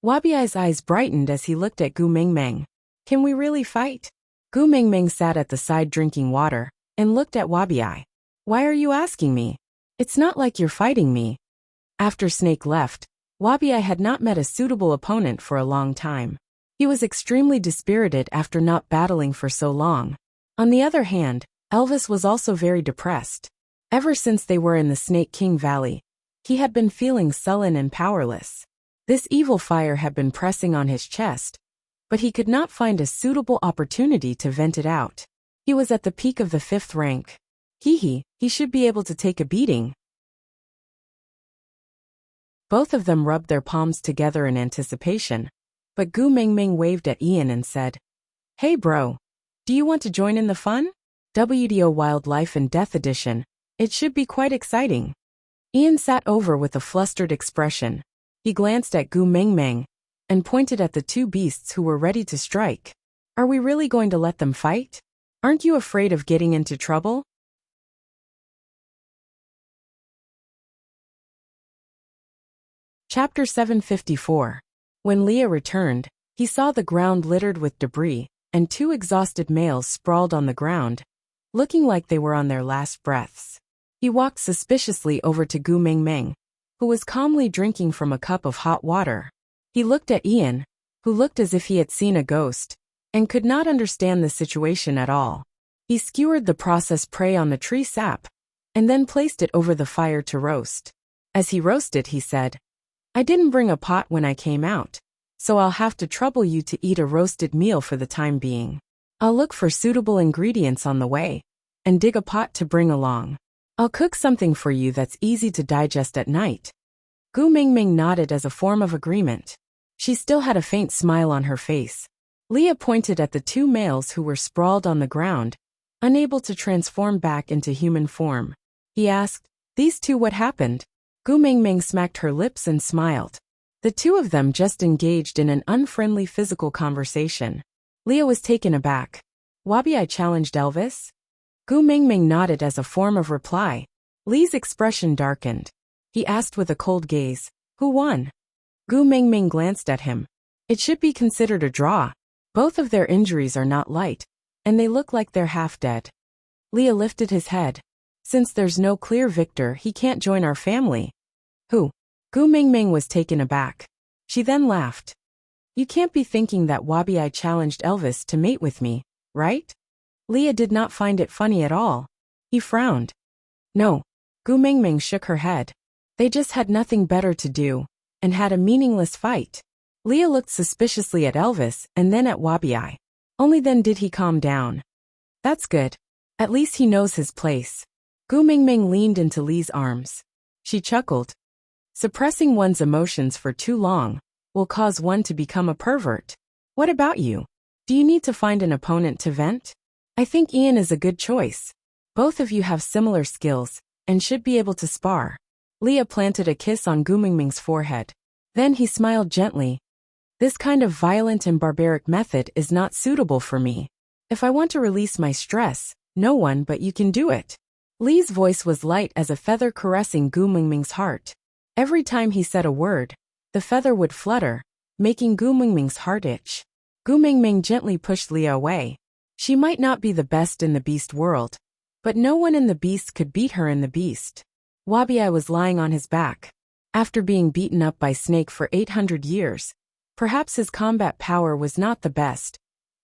Speaker 1: Wabiai's eyes brightened as he looked at Gu Mengmeng. Can we really fight? Gu Mengmeng sat at the side drinking water and looked at Wabiai. Why are you asking me? It's not like you're fighting me. After Snake left, Wabiai had not met a suitable opponent for a long time. He was extremely dispirited after not battling for so long. On the other hand, Elvis was also very depressed. Ever since they were in the Snake King Valley, he had been feeling sullen and powerless. This evil fire had been pressing on his chest, but he could not find a suitable opportunity to vent it out. He was at the peak of the 5th rank. He should be able to take a beating. Both of them rubbed their palms together in anticipation, but Gu Mengmeng waved at Ian and said, Hey bro, do you want to join in the fun? WDO Wildlife and Death Edition. It should be quite exciting. Ian sat over with a flustered expression. He glanced at Gu Mengmeng and pointed at the 2 beasts who were ready to strike. Are we really going to let them fight? Aren't you afraid of getting into trouble? Chapter 754. When Leah returned, he saw the ground littered with debris and 2 exhausted males sprawled on the ground, looking like they were on their last breaths. He walked suspiciously over to Gu Mengmeng, who was calmly drinking from a cup of hot water. He looked at Ian, who looked as if he had seen a ghost, and could not understand the situation at all. He skewered the processed prey on the tree sap, and then placed it over the fire to roast. As he roasted, he said, I didn't bring a pot when I came out, so I'll have to trouble you to eat a roasted meal for the time being. I'll look for suitable ingredients on the way, and dig a pot to bring along. I'll cook something for you that's easy to digest at night. Gu Mengmeng nodded as a form of agreement. She still had a faint smile on her face. Leah pointed at the 2 males who were sprawled on the ground, unable to transform back into human form. He asked, These 2, what happened? Gu Mengmeng smacked her lips and smiled. The 2 of them just engaged in an unfriendly physical conversation. Leah was taken aback. Wabiai challenged Elvis? Gu Mengmeng nodded as a form of reply. Lee's expression darkened. He asked with a cold gaze, Who won? Gu Mengmeng glanced at him. It should be considered a draw. Both of their injuries are not light, and they look like they're half dead. Leah lifted his head. Since there's no clear victor, he can't join our family. Who? Gu Mengmeng was taken aback. She then laughed. You can't be thinking that Wabiai challenged Elvis to mate with me, right? Leah did not find it funny at all. He frowned. No. Gu Mengmeng shook her head. They just had nothing better to do, and had a meaningless fight. Leah looked suspiciously at Elvis and then at Wabiai. Only then did he calm down. That's good. At least he knows his place. Gu Mengmeng leaned into Lee's arms. She chuckled. Suppressing one's emotions for too long will cause one to become a pervert. What about you? Do you need to find an opponent to vent? I think Ian is a good choice. Both of you have similar skills and should be able to spar. Leah planted a kiss on Gu Mengmeng's forehead. Then he smiled gently. This kind of violent and barbaric method is not suitable for me. If I want to release my stress, no one but you can do it. Lee's voice was light as a feather caressing Gu Mingming's heart. Every time he said a word, the feather would flutter, making Gu Mingming's heart itch. Gu Mingming gently pushed Leah away. She might not be the best in the beast world, but no one in the beast could beat her in the beast. Wabi-Ai was lying on his back. After being beaten up by Snake for 800 years, perhaps his combat power was not the best,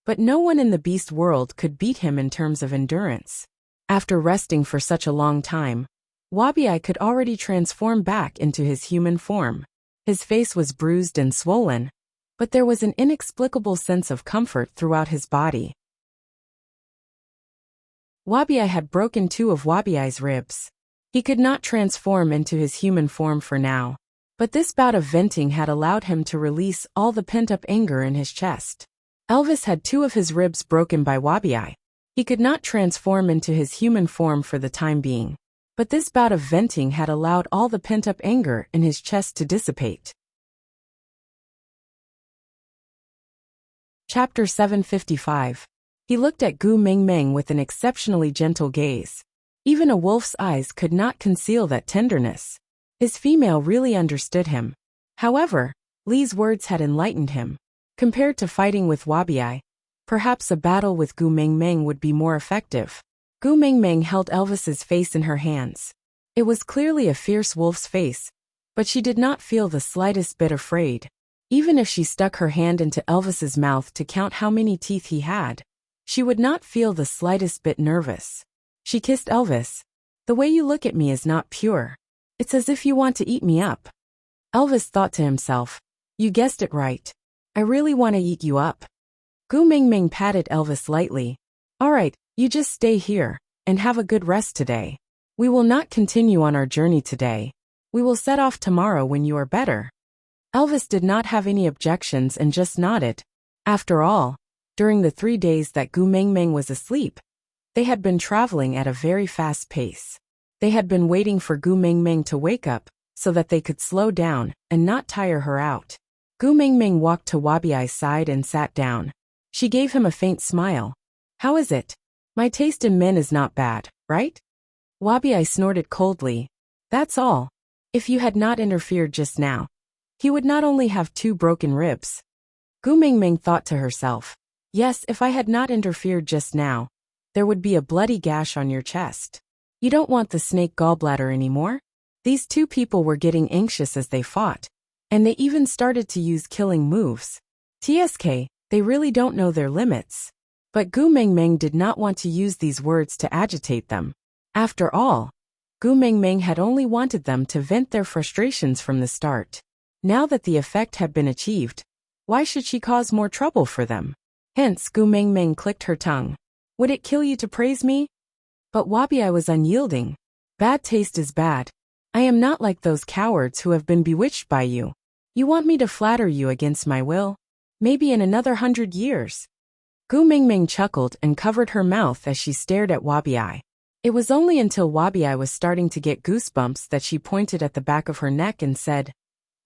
Speaker 1: but no one in the beast world could beat him in terms of endurance. After resting for such a long time, Wabi-Ai could already transform back into his human form. His face was bruised and swollen, but there was an inexplicable sense of comfort throughout his body. Wabi-Ai had broken 2 of Wabi-Ai's ribs. He could not transform into his human form for now, but this bout of venting had allowed him to release all the pent-up anger in his chest. Elvis had 2 of his ribs broken by Wabi-Ai. He could not transform into his human form for the time being, but this bout of venting had allowed all the pent-up anger in his chest to dissipate. Chapter 755. He looked at Gu Mingming with an exceptionally gentle gaze. Even a wolf's eyes could not conceal that tenderness. His female really understood him. However, Lee's words had enlightened him. Compared to fighting with Wabi-Ai, perhaps a battle with Gu Mingming would be more effective. Gu Mingming held Elvis's face in her hands. It was clearly a fierce wolf's face, but she did not feel the slightest bit afraid. Even if she stuck her hand into Elvis's mouth to count how many teeth he had, she would not feel the slightest bit nervous. She kissed Elvis. The way you look at me is not pure. It's as if you want to eat me up. Elvis thought to himself, you guessed it right. I really want to eat you up. Gu Mingming patted Elvis lightly. All right, you just stay here, and have a good rest today. We will not continue on our journey today. We will set off tomorrow when you are better. Elvis did not have any objections and just nodded. After all, during the 3 days that Gu Mingming was asleep, they had been traveling at a very fast pace. They had been waiting for Gu Mingming to wake up so that they could slow down and not tire her out. Gu Mingming walked to Wabi-Ai's side and sat down. She gave him a faint smile. How is it? My taste in men is not bad, right? Wabi-Ai snorted coldly. That's all. If you had not interfered just now, he would not only have 2 broken ribs. Gu Mingming thought to herself. Yes, if I had not interfered just now, there would be a bloody gash on your chest. You don't want the snake gallbladder anymore? These 2 people were getting anxious as they fought, and they even started to use killing moves. TSK, they really don't know their limits. But Gu Mingming did not want to use these words to agitate them. After all, Gu Mingming had only wanted them to vent their frustrations from the start. Now that the effect had been achieved, why should she cause more trouble for them? Hence, Gu Mingming clicked her tongue. Would it kill you to praise me? But Wabi-Ai was unyielding. Bad taste is bad. I am not like those cowards who have been bewitched by you. You want me to flatter you against my will? Maybe in another 100 years. Gu Mingming chuckled and covered her mouth as she stared at Wabi-Ai. It was only until Wabi-Ai was starting to get goosebumps that she pointed at the back of her neck and said,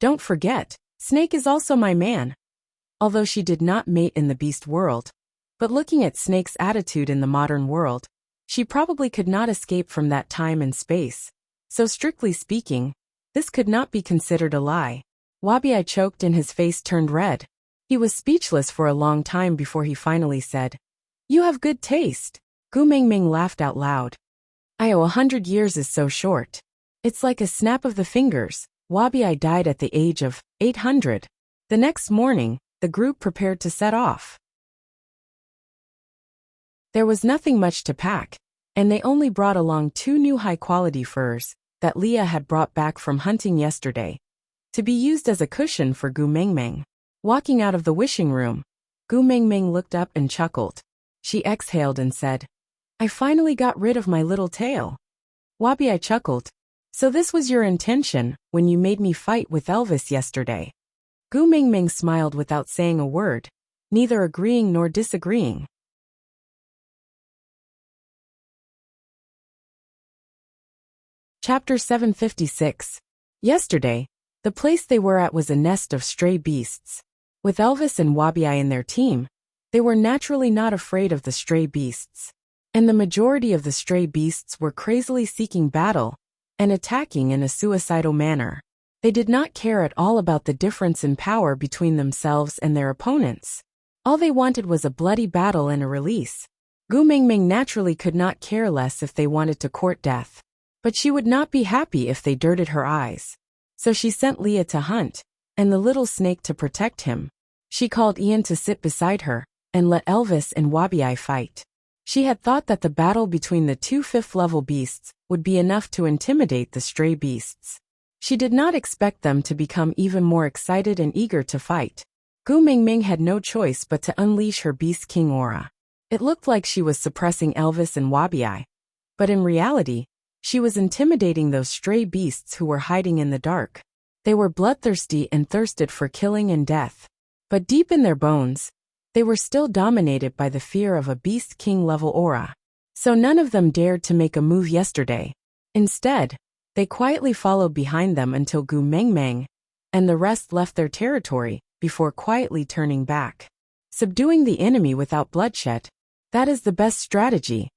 Speaker 1: Don't forget, Snake is also my man. Although she did not mate in the beast world, but looking at Snake's attitude in the modern world, she probably could not escape from that time and space. So strictly speaking, this could not be considered a lie. Wabi-Ai choked and his face turned red. He was speechless for a long time before he finally said, You have good taste. Gu Mingming laughed out loud. 100 years is so short. It's like a snap of the fingers. Wabi-Ai died at the age of 800. The next morning, the group prepared to set off. There was nothing much to pack, and they only brought along 2 new high-quality furs that Leah had brought back from hunting yesterday, to be used as a cushion for Gu Mingming. Walking out of the wishing room, Gu Mingming looked up and chuckled. She exhaled and said, I finally got rid of my little tail. Wabi-Ai chuckled. So this was your intention when you made me fight with Elvis yesterday. Gu Mingming smiled without saying a word, neither agreeing nor disagreeing. Chapter 756. Yesterday, the place they were at was a nest of stray beasts. With Elvis and Wabi-Ai in their team, They were naturally not afraid of the stray beasts. And the majority of the stray beasts were crazily seeking battle and attacking in a suicidal manner. They did not care at all about the difference in power between themselves and their opponents. All they wanted was a bloody battle and a release. Gu Mingming naturally could not care less if they wanted to court death. But she would not be happy if they dirted her eyes. So she sent Leah to hunt, and the little snake to protect him. She called Ian to sit beside her, and let Elvis and Wabi fight. She had thought that the battle between the two fifth-level beasts would be enough to intimidate the stray beasts. She did not expect them to become even more excited and eager to fight. Gu Mingming had no choice but to unleash her Beast King aura. It looked like she was suppressing Elvis and Wabi, but in reality, she was intimidating those stray beasts who were hiding in the dark. They were bloodthirsty and thirsted for killing and death. But deep in their bones, they were still dominated by the fear of a Beast King level aura. So none of them dared to make a move yesterday. Instead, they quietly followed behind them until Gu Mingming and the rest left their territory before quietly turning back. Subduing the enemy without bloodshed, that is the best strategy,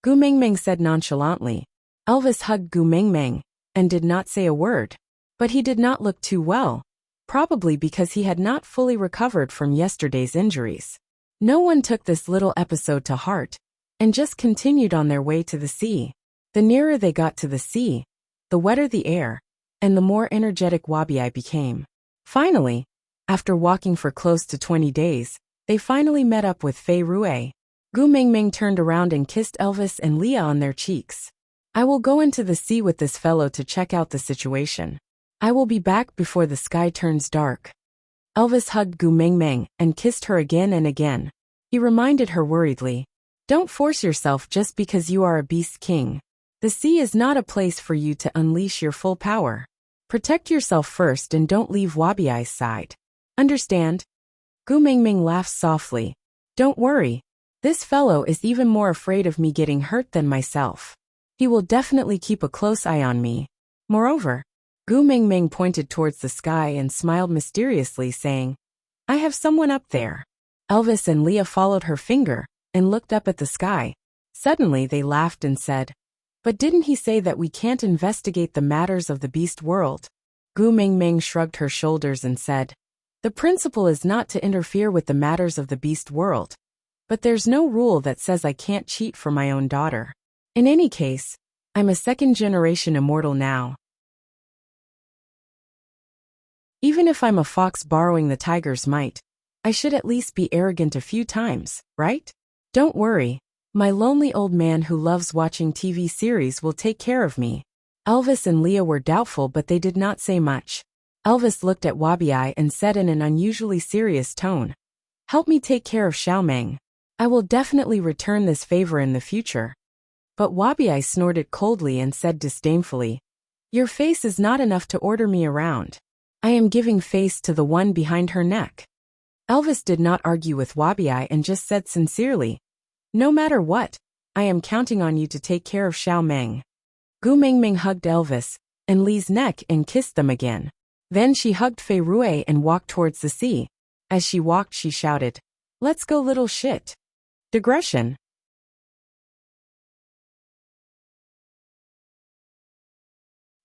Speaker 1: Gu Mingming said nonchalantly. Elvis hugged Gu Mingming and did not say a word. But he did not look too well, probably because he had not fully recovered from yesterday's injuries. No one took this little episode to heart and just continued on their way to the sea. The nearer they got to the sea, the wetter the air, and the more energetic Wabi became. Finally, after walking for close to 20 days, they finally met up with Fei Rui. Gu Mingming turned around and kissed Elvis and Leah on their cheeks. I will go into the sea with this fellow to check out the situation. I will be back before the sky turns dark. Elvis hugged Gu Mingming and kissed her again and again. He reminded her worriedly, don't force yourself just because you are a Beast King. The sea is not a place for you to unleash your full power. Protect yourself first and don't leave Wabi's side. Understand? Gu Mingming laughed softly. Don't worry. This fellow is even more afraid of me getting hurt than myself. He will definitely keep a close eye on me. Moreover, Gu Mingming pointed towards the sky and smiled mysteriously, saying, I have someone up there. Elvis and Leah followed her finger and looked up at the sky. Suddenly they laughed and said, but didn't he say that we can't investigate the matters of the beast world? Gu Mingming shrugged her shoulders and said, the principle is not to interfere with the matters of the beast world. But there's no rule that says I can't cheat for my own daughter. In any case, I'm a second-generation immortal now. Even if I'm a fox borrowing the tiger's might, I should at least be arrogant a few times, right? Don't worry, my lonely old man who loves watching TV series will take care of me. Elvis and Leah were doubtful, but they did not say much. Elvis looked at Wabi and said in an unusually serious tone, help me take care of Xiaomeng. I will definitely return this favor in the future. But Wabi snorted coldly and said disdainfully, your face is not enough to order me around. I am giving face to the one behind her neck. Elvis did not argue with Wabi and just said sincerely, no matter what, I am counting on you to take care of Xiaomeng. Gu Mingming hugged Elvis and Lee's neck and kissed them again. Then she hugged Fei Rui and walked towards the sea. As she walked, she shouted, let's go, little shit. Digression.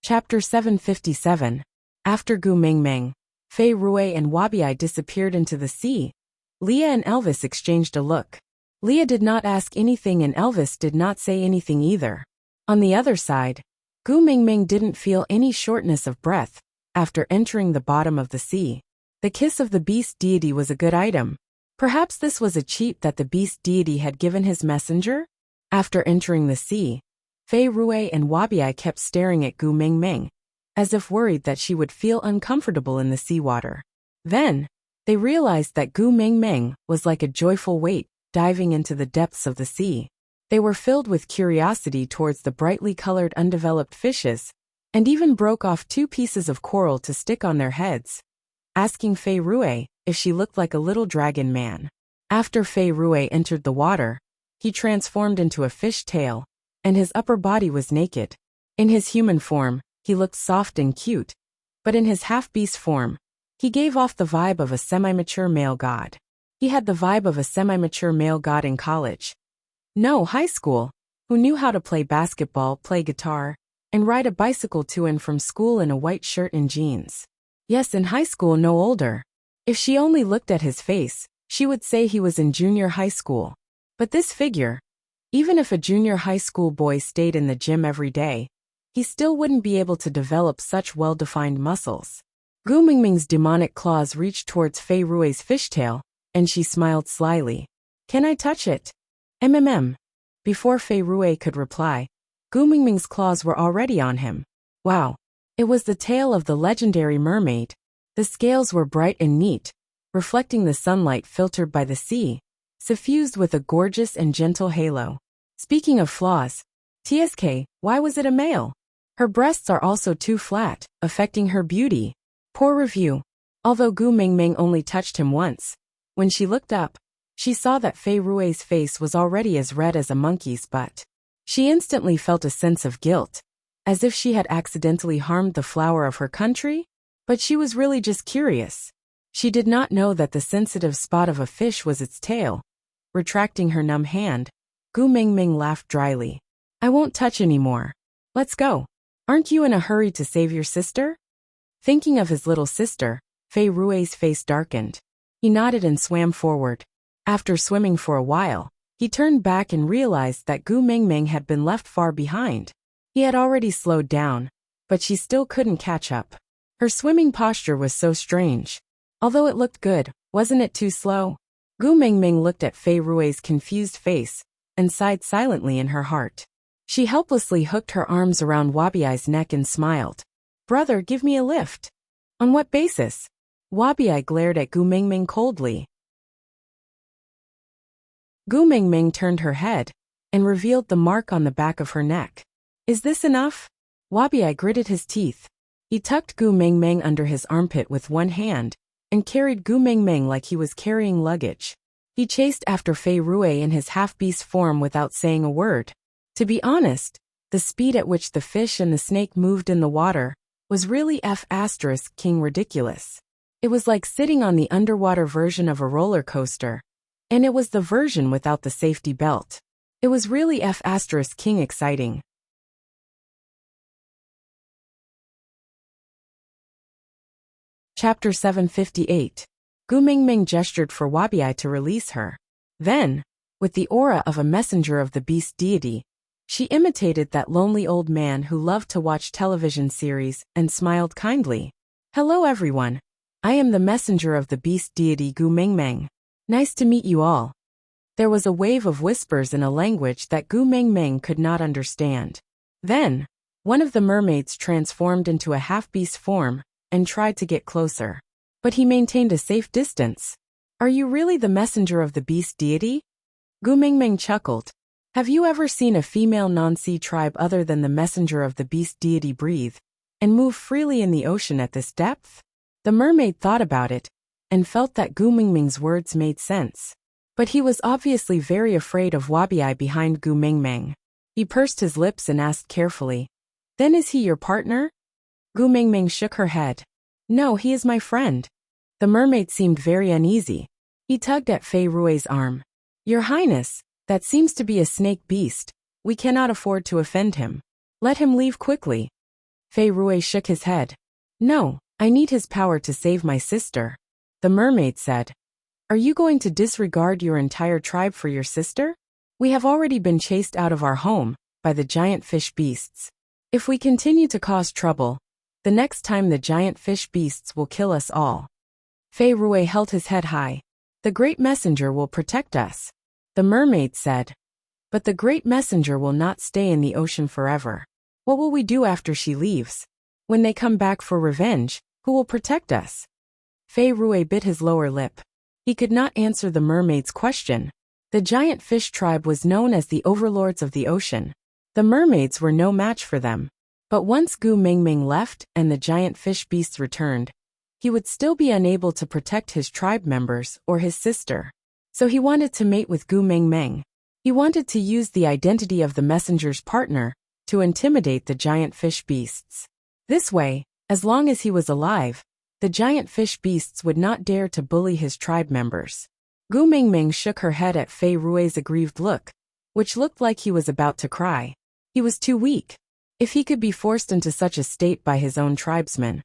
Speaker 1: Chapter 757. After Gu Mingming, Fei Rui and Wabi disappeared into the sea, Leah and Elvis exchanged a look. Leah did not ask anything and Elvis did not say anything either. On the other side, Gu Mingming didn't feel any shortness of breath after entering the bottom of the sea. The kiss of the beast deity was a good item. Perhaps this was a cheat that the beast deity had given his messenger? After entering the sea, Fei Rui and Wabi kept staring at Gu Mingming, as if worried that she would feel uncomfortable in the seawater. Then, they realized that Gu Mingming was like a joyful whale diving into the depths of the sea. They were filled with curiosity towards the brightly colored undeveloped fishes, and even broke off 2 pieces of coral to stick on their heads, asking Fei Rui if she looked like a little dragon man. After Fei Rui entered the water, he transformed into a fish tail, and his upper body was naked. In his human form, he looked soft and cute, but in his half-beast form, he gave off the vibe of a semi-mature male god. He had the vibe of a semi-mature male god in college. No, high school, who knew how to play basketball, play guitar, and ride a bicycle to and from school in a white shirt and jeans. Yes, in high school, no older. If she only looked at his face, she would say he was in junior high school. But this figure, even if a junior high school boy stayed in the gym every day, he still wouldn't be able to develop such well-defined muscles. Gu Mingming's demonic claws reached towards Fei Rui's fishtail, and she smiled slyly. Can I touch it? Before Fei Rui could reply, Gu Mingming's claws were already on him. Wow. It was the tail of the legendary mermaid. The scales were bright and neat, reflecting the sunlight filtered by the sea, suffused with a gorgeous and gentle halo. Speaking of flaws, TSK, why was it a male? Her breasts are also too flat, affecting her beauty. Poor review. Although Gu Mingming only touched him once, when she looked up, she saw that Fei Rui's face was already as red as a monkey's butt. She instantly felt a sense of guilt, as if she had accidentally harmed the flower of her country, but she was really just curious. She did not know that the sensitive spot of a fish was its tail. Retracting her numb hand, Gu Mingming laughed dryly. I won't touch anymore. Let's go. Aren't you in a hurry to save your sister? Thinking of his little sister, Fei Rui's face darkened. He nodded and swam forward. After swimming for a while, he turned back and realized that Gu Mingming had been left far behind. He had already slowed down, but she still couldn't catch up. Her swimming posture was so strange. Although it looked good, wasn't it too slow? Gu Mingming looked at Fei Rui's confused face and sighed silently in her heart. She helplessly hooked her arms around Wabiai's neck and smiled. Brother, give me a lift. On what basis? Wabiai glared at Gu Mingming coldly. Gu Mingming turned her head and revealed the mark on the back of her neck. Is this enough? Wabiai gritted his teeth. He tucked Gu Mingming under his armpit with one hand and carried Gu Mingming like he was carrying luggage. He chased after Fei Rui in his half-beast form without saying a word. To be honest, the speed at which the fish and the snake moved in the water was really King ridiculous. It was like sitting on the underwater version of a roller coaster. And it was the version without the safety belt. It was really King exciting. Chapter 758. Gu Mingming gestured for Wabiai to release her. Then, with the aura of a messenger of the beast deity, she imitated that lonely old man who loved to watch television series and smiled kindly. Hello everyone. I am the messenger of the beast deity Gu Mingming. Nice to meet you all. There was a wave of whispers in a language that Gu Mingming could not understand. Then, one of the mermaids transformed into a half-beast form and tried to get closer. But he maintained a safe distance. Are you really the messenger of the beast deity? Gu Mingming chuckled. Have you ever seen a female non-sea tribe other than the messenger of the beast deity breathe and move freely in the ocean at this depth? The mermaid thought about it and felt that Gu Mingming's words made sense. But he was obviously very afraid of Wabiai behind Gu Mingming. He pursed his lips and asked carefully, Then is he your partner? Gu Mingming shook her head. No, he is my friend. The mermaid seemed very uneasy. He tugged at Fei Rui's arm. Your Highness, that seems to be a snake beast. We cannot afford to offend him. Let him leave quickly. Fei Rui shook his head. No, I need his power to save my sister. The mermaid said. Are you going to disregard your entire tribe for your sister? We have already been chased out of our home by the giant fish beasts. If we continue to cause trouble, the next time the giant fish beasts will kill us all. Fei Rui held his head high. The great messenger will protect us. The mermaid said. But the great messenger will not stay in the ocean forever. What will we do after she leaves? When they come back for revenge, who will protect us? Fei Rui bit his lower lip. He could not answer the mermaid's question. The giant fish tribe was known as the overlords of the ocean. The mermaids were no match for them. But once Gu Mingming left and the giant fish beasts returned, he would still be unable to protect his tribe members or his sister. So he wanted to mate with Gu Mingming. He wanted to use the identity of the messenger's partner to intimidate the giant fish beasts. This way, as long as he was alive, the giant fish beasts would not dare to bully his tribe members. Gu Mingming shook her head at Fei Rui's aggrieved look, which looked like he was about to cry. He was too weak. If he could be forced into such a state by his own tribesmen,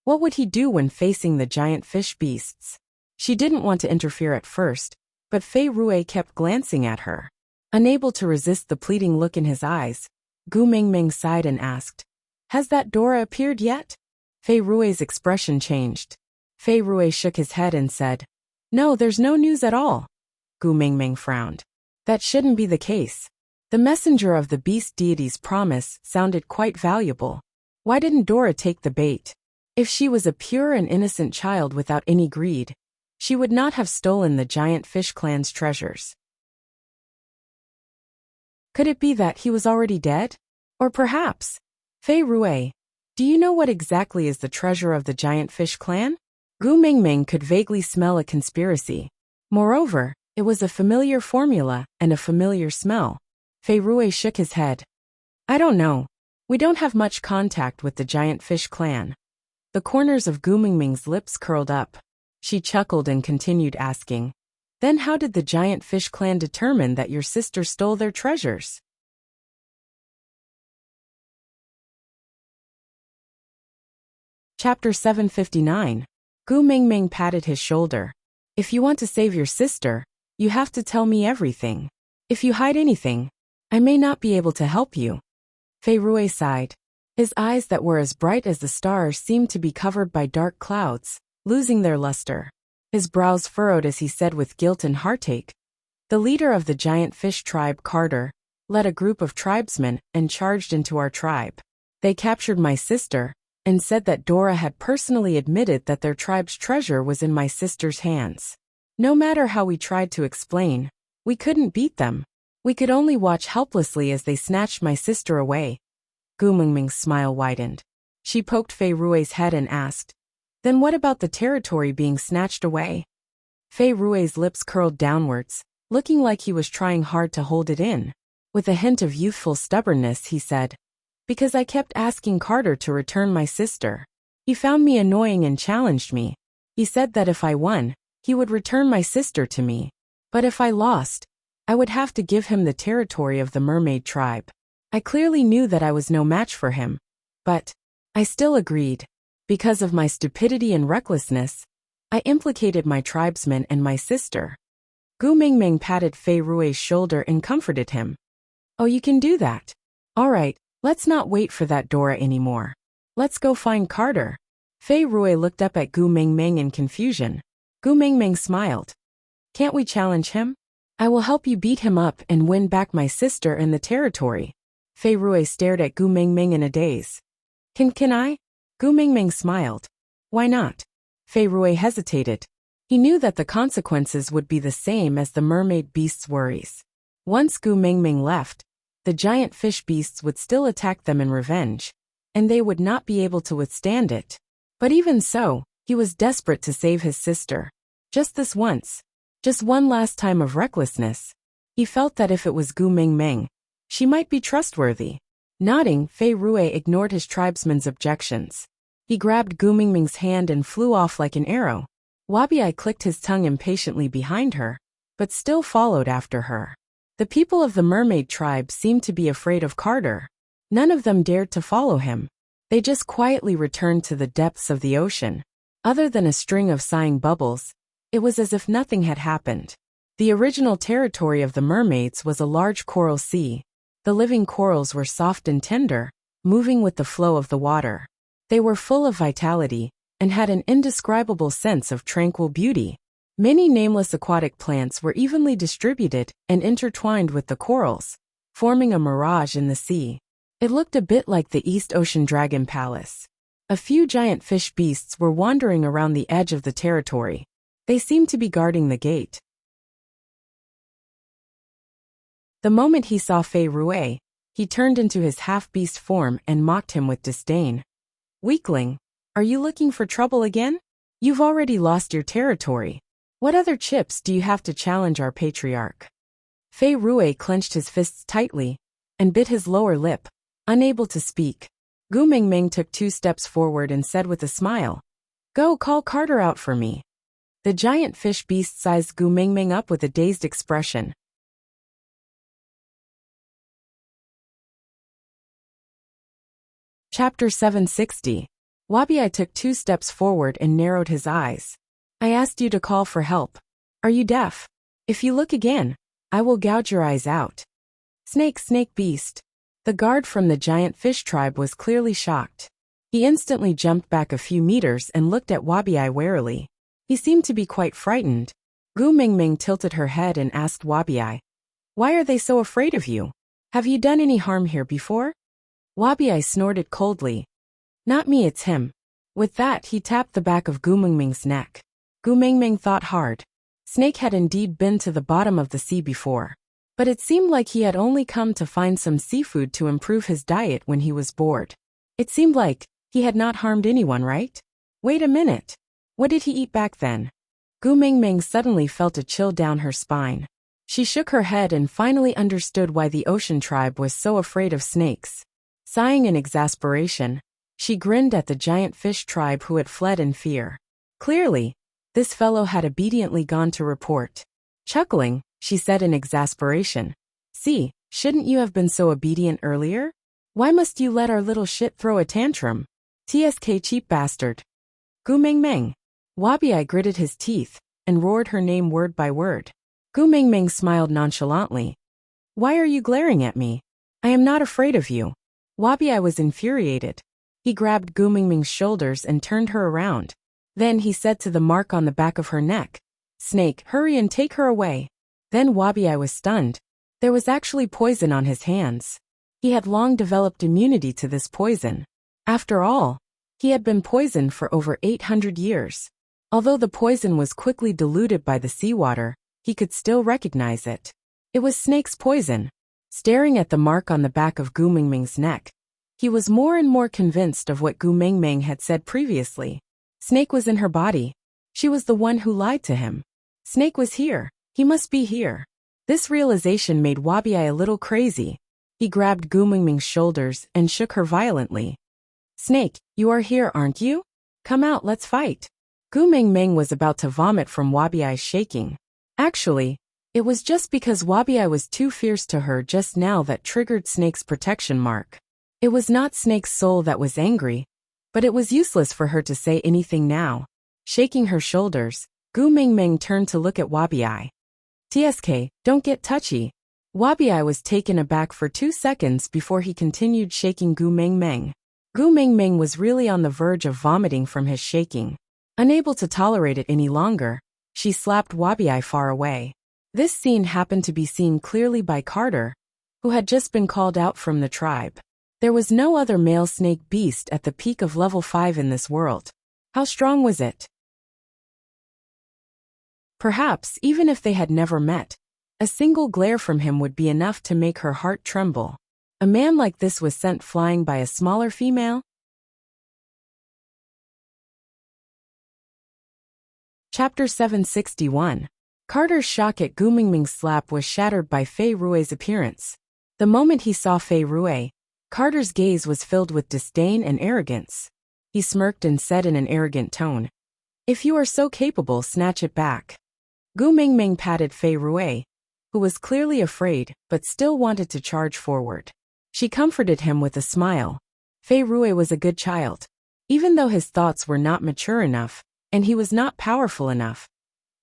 Speaker 1: what would he do when facing the giant fish beasts? She didn't want to interfere at first, but Fei Rui kept glancing at her. Unable to resist the pleading look in his eyes, Gu Mingming sighed and asked, "Has that Dora appeared yet?" Fei Rui's expression changed. Fei Rui shook his head and said, "No, there's no news at all." Gu Mingming frowned. That shouldn't be the case. The messenger of the beast deity's promise sounded quite valuable. Why didn't Dora take the bait? If she was a pure and innocent child without any greed, she would not have stolen the giant fish clan's treasures. Could it be that he was already dead? Or perhaps, Fei Rui, do you know what exactly is the treasure of the giant fish clan? Gu Mingming could vaguely smell a conspiracy. Moreover, it was a familiar formula and a familiar smell. Fei Rui shook his head. I don't know. We don't have much contact with the giant fish clan. The corners of Gu Mingming's lips curled up. She chuckled and continued asking, "Then how did the giant fish clan determine that your sister stole their treasures?" Chapter 759. Gu Mingming patted his shoulder. "If you want to save your sister, you have to tell me everything. If you hide anything, I may not be able to help you." Fei Rui sighed. His eyes that were as bright as the stars seemed to be covered by dark clouds, losing their luster. His brows furrowed as he said with guilt and heartache, "The leader of the giant fish tribe, Carter, led a group of tribesmen and charged into our tribe. They captured my sister and said that Dora had personally admitted that their tribe's treasure was in my sister's hands. No matter how we tried to explain, we couldn't beat them. We could only watch helplessly as they snatched my sister away." Gu Mingming's smile widened. She poked Fei Rui's head and asked, "Then what about the territory being snatched away?" Fei Rui's lips curled downwards, looking like he was trying hard to hold it in. With a hint of youthful stubbornness, he said, "Because I kept asking Carter to return my sister. He found me annoying and challenged me. He said that if I won, he would return my sister to me. But if I lost, I would have to give him the territory of the mermaid tribe. I clearly knew that I was no match for him, but I still agreed. Because of my stupidity and recklessness, I implicated my tribesmen and my sister." Gu Mingming patted Fei Rui's shoulder and comforted him. "Oh, you can do that. All right, let's not wait for that Dora anymore. Let's go find Carter." Fei Rui looked up at Gu Mingming in confusion. Gu Mingming smiled. "Can't we challenge him? I will help you beat him up and win back my sister and the territory." Fei Rui stared at Gu Mingming in a daze. Can I?" Gu Mingming smiled. "Why not?" Fei Rui hesitated. He knew that the consequences would be the same as the mermaid beast's worries. Once Gu Mingming left, the giant fish beasts would still attack them in revenge, and they would not be able to withstand it. But even so, he was desperate to save his sister. Just this once. Just one last time of recklessness. He felt that if it was Gu Mingming, she might be trustworthy. Nodding, Fei Rui ignored his tribesman's objections. He grabbed Gu Mingming's hand and flew off like an arrow. Wabi clicked his tongue impatiently behind her, but still followed after her. The people of the mermaid tribe seemed to be afraid of Carter. None of them dared to follow him. They just quietly returned to the depths of the ocean. Other than a string of sighing bubbles, it was as if nothing had happened. The original territory of the mermaids was a large coral sea. The living corals were soft and tender, moving with the flow of the water. They were full of vitality and had an indescribable sense of tranquil beauty. Many nameless aquatic plants were evenly distributed and intertwined with the corals, forming a mirage in the sea. It looked a bit like the East Ocean Dragon Palace. A few giant fish beasts were wandering around the edge of the territory. They seemed to be guarding the gate. The moment he saw Fei Rui, he turned into his half-beast form and mocked him with disdain. "Weakling, are you looking for trouble again? You've already lost your territory. What other chips do you have to challenge our patriarch?" Fei Rui clenched his fists tightly and bit his lower lip, unable to speak. Gu Mingming took 2 steps forward and said with a smile, "Go call Carter out for me." The giant fish beast sized Gu Mingming up with a dazed expression. Chapter 760. Wabi took 2 steps forward and narrowed his eyes. I asked you to call for help. Are you deaf? If you look again, I will gouge your eyes out. Snake, snake beast. The guard from the giant fish tribe was clearly shocked. He instantly jumped back a few meters and looked at Wabi warily. He seemed to be quite frightened. Gu Mingming tilted her head and asked Wabi, "Why are they so afraid of you? Have you done any harm here before?" Wabi snorted coldly. "Not me, it's him." With that, he tapped the back of Gu Mingming's neck. Gu Mingming thought hard. Snake had indeed been to the bottom of the sea before. But it seemed like he had only come to find some seafood to improve his diet when he was bored. It seemed like he had not harmed anyone, right? Wait a minute. What did he eat back then? Gu Mingming suddenly felt a chill down her spine. She shook her head and finally understood why the ocean tribe was so afraid of snakes. Sighing in exasperation, she grinned at the giant fish tribe who had fled in fear. Clearly, this fellow had obediently gone to report. Chuckling, she said in exasperation, "See, shouldn't you have been so obedient earlier? Why must you let our little shit throw a tantrum? Tsk cheap bastard." Gu Mingming. Wabi gritted his teeth and roared her name word by word. Gu Mingming smiled nonchalantly. "Why are you glaring at me? I am not afraid of you." Wabi was infuriated. He grabbed Gu Mingming's shoulders and turned her around. Then he said to the mark on the back of her neck, "Snake, hurry and take her away." Then Wabi was stunned. There was actually poison on his hands. He had long developed immunity to this poison. After all, he had been poisoned for over 800 years. Although the poison was quickly diluted by the seawater, he could still recognize it. It was Snake's poison. Staring at the mark on the back of Gu Mingming's neck, he was more and more convinced of what Gu Mingming had said previously. Snake was in her body. She was the one who lied to him. Snake was here. He must be here. This realization made Wabi a little crazy. He grabbed Gu Mingming's shoulders and shook her violently. "Snake, you are here, aren't you? Come out, let's fight." Gu Mingming was about to vomit from Wabi's shaking. Actually, it was just because Wabi was too fierce to her just now that triggered Snake's protection mark. It was not Snake's soul that was angry, but it was useless for her to say anything now. Shaking her shoulders, Gu Mingming turned to look at Wabi. "Tsk, don't get touchy." Wabi was taken aback for 2 seconds before he continued shaking Gu Mingming. Gu Mingming was really on the verge of vomiting from his shaking. Unable to tolerate it any longer, she slapped Wabi far away. This scene happened to be seen clearly by Carter, who had just been called out from the tribe. There was no other male snake beast at the peak of level 5 in this world. How strong was it? Perhaps, even if they had never met, a single glare from him would be enough to make her heart tremble. A man like this was sent flying by a smaller female? Chapter 761. Carter's shock at Gu Mingming's slap was shattered by Fei Rue's appearance. The moment he saw Fei Rue, Carter's gaze was filled with disdain and arrogance. He smirked and said in an arrogant tone, "If you are so capable, snatch it back." Gu Mingming patted Fei Rue, who was clearly afraid but still wanted to charge forward. She comforted him with a smile. Fei Rue was a good child. Even though his thoughts were not mature enough, and he was not powerful enough,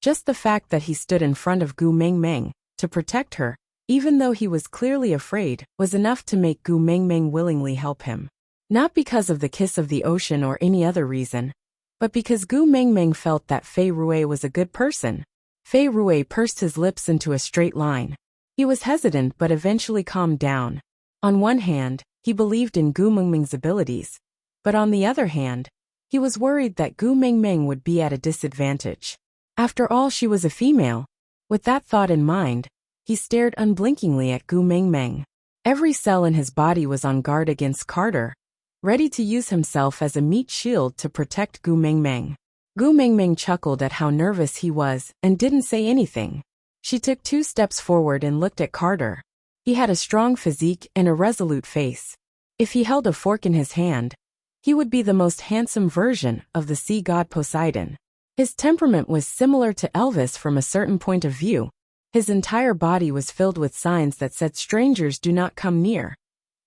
Speaker 1: just the fact that he stood in front of Gu Mingming to protect her, even though he was clearly afraid, was enough to make Gu Mingming willingly help him. Not because of the kiss of the ocean or any other reason, but because Gu Mingming felt that Fei Rue was a good person. Fei Rue pursed his lips into a straight line. He was hesitant but eventually calmed down. On one hand, he believed in Gu Mingming's abilities, but on the other hand, he was worried that Gu Mingming would be at a disadvantage. After all, she was a female. With that thought in mind, he stared unblinkingly at Gu Mingming. Every cell in his body was on guard against Carter, ready to use himself as a meat shield to protect Gu Mingming. Gu Mingming chuckled at how nervous he was and didn't say anything. She took 2 steps forward and looked at Carter. He had a strong physique and a resolute face. If he held a fork in his hand, he would be the most handsome version of the sea god Poseidon. His temperament was similar to Elvis from a certain point of view. His entire body was filled with signs that said strangers do not come near.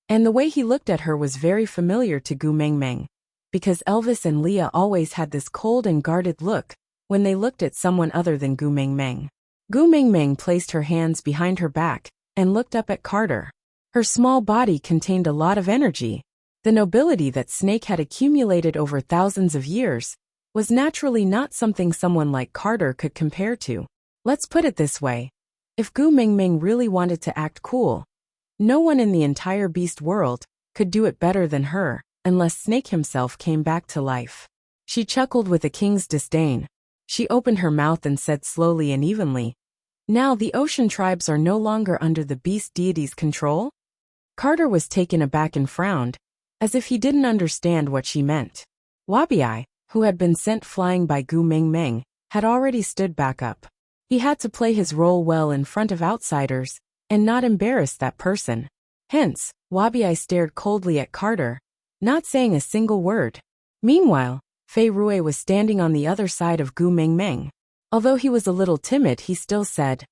Speaker 1: And the way he looked at her was very familiar to Gu Mengmeng, because Elvis and Leah always had this cold and guarded look when they looked at someone other than Gu Mengmeng. Gu Mengmeng placed her hands behind her back and looked up at Carter. Her small body contained a lot of energy. The nobility that Snake had accumulated over thousands of years was naturally not something someone like Carter could compare to. Let's put it this way. If Gu Mengmeng really wanted to act cool, no one in the entire beast world could do it better than her, unless Snake himself came back to life. She chuckled with a king's disdain. She opened her mouth and said slowly and evenly, "Now the ocean tribes are no longer under the beast deity's control?" Carter was taken aback and frowned, as if he didn't understand what she meant. Wabi, who had been sent flying by Gu Mengmeng, had already stood back up. He had to play his role well in front of outsiders and not embarrass that person. Hence, Wabi stared coldly at Carter, not saying a single word. Meanwhile, Fei Rui was standing on the other side of Gu Mengmeng. Although he was a little timid, he still said,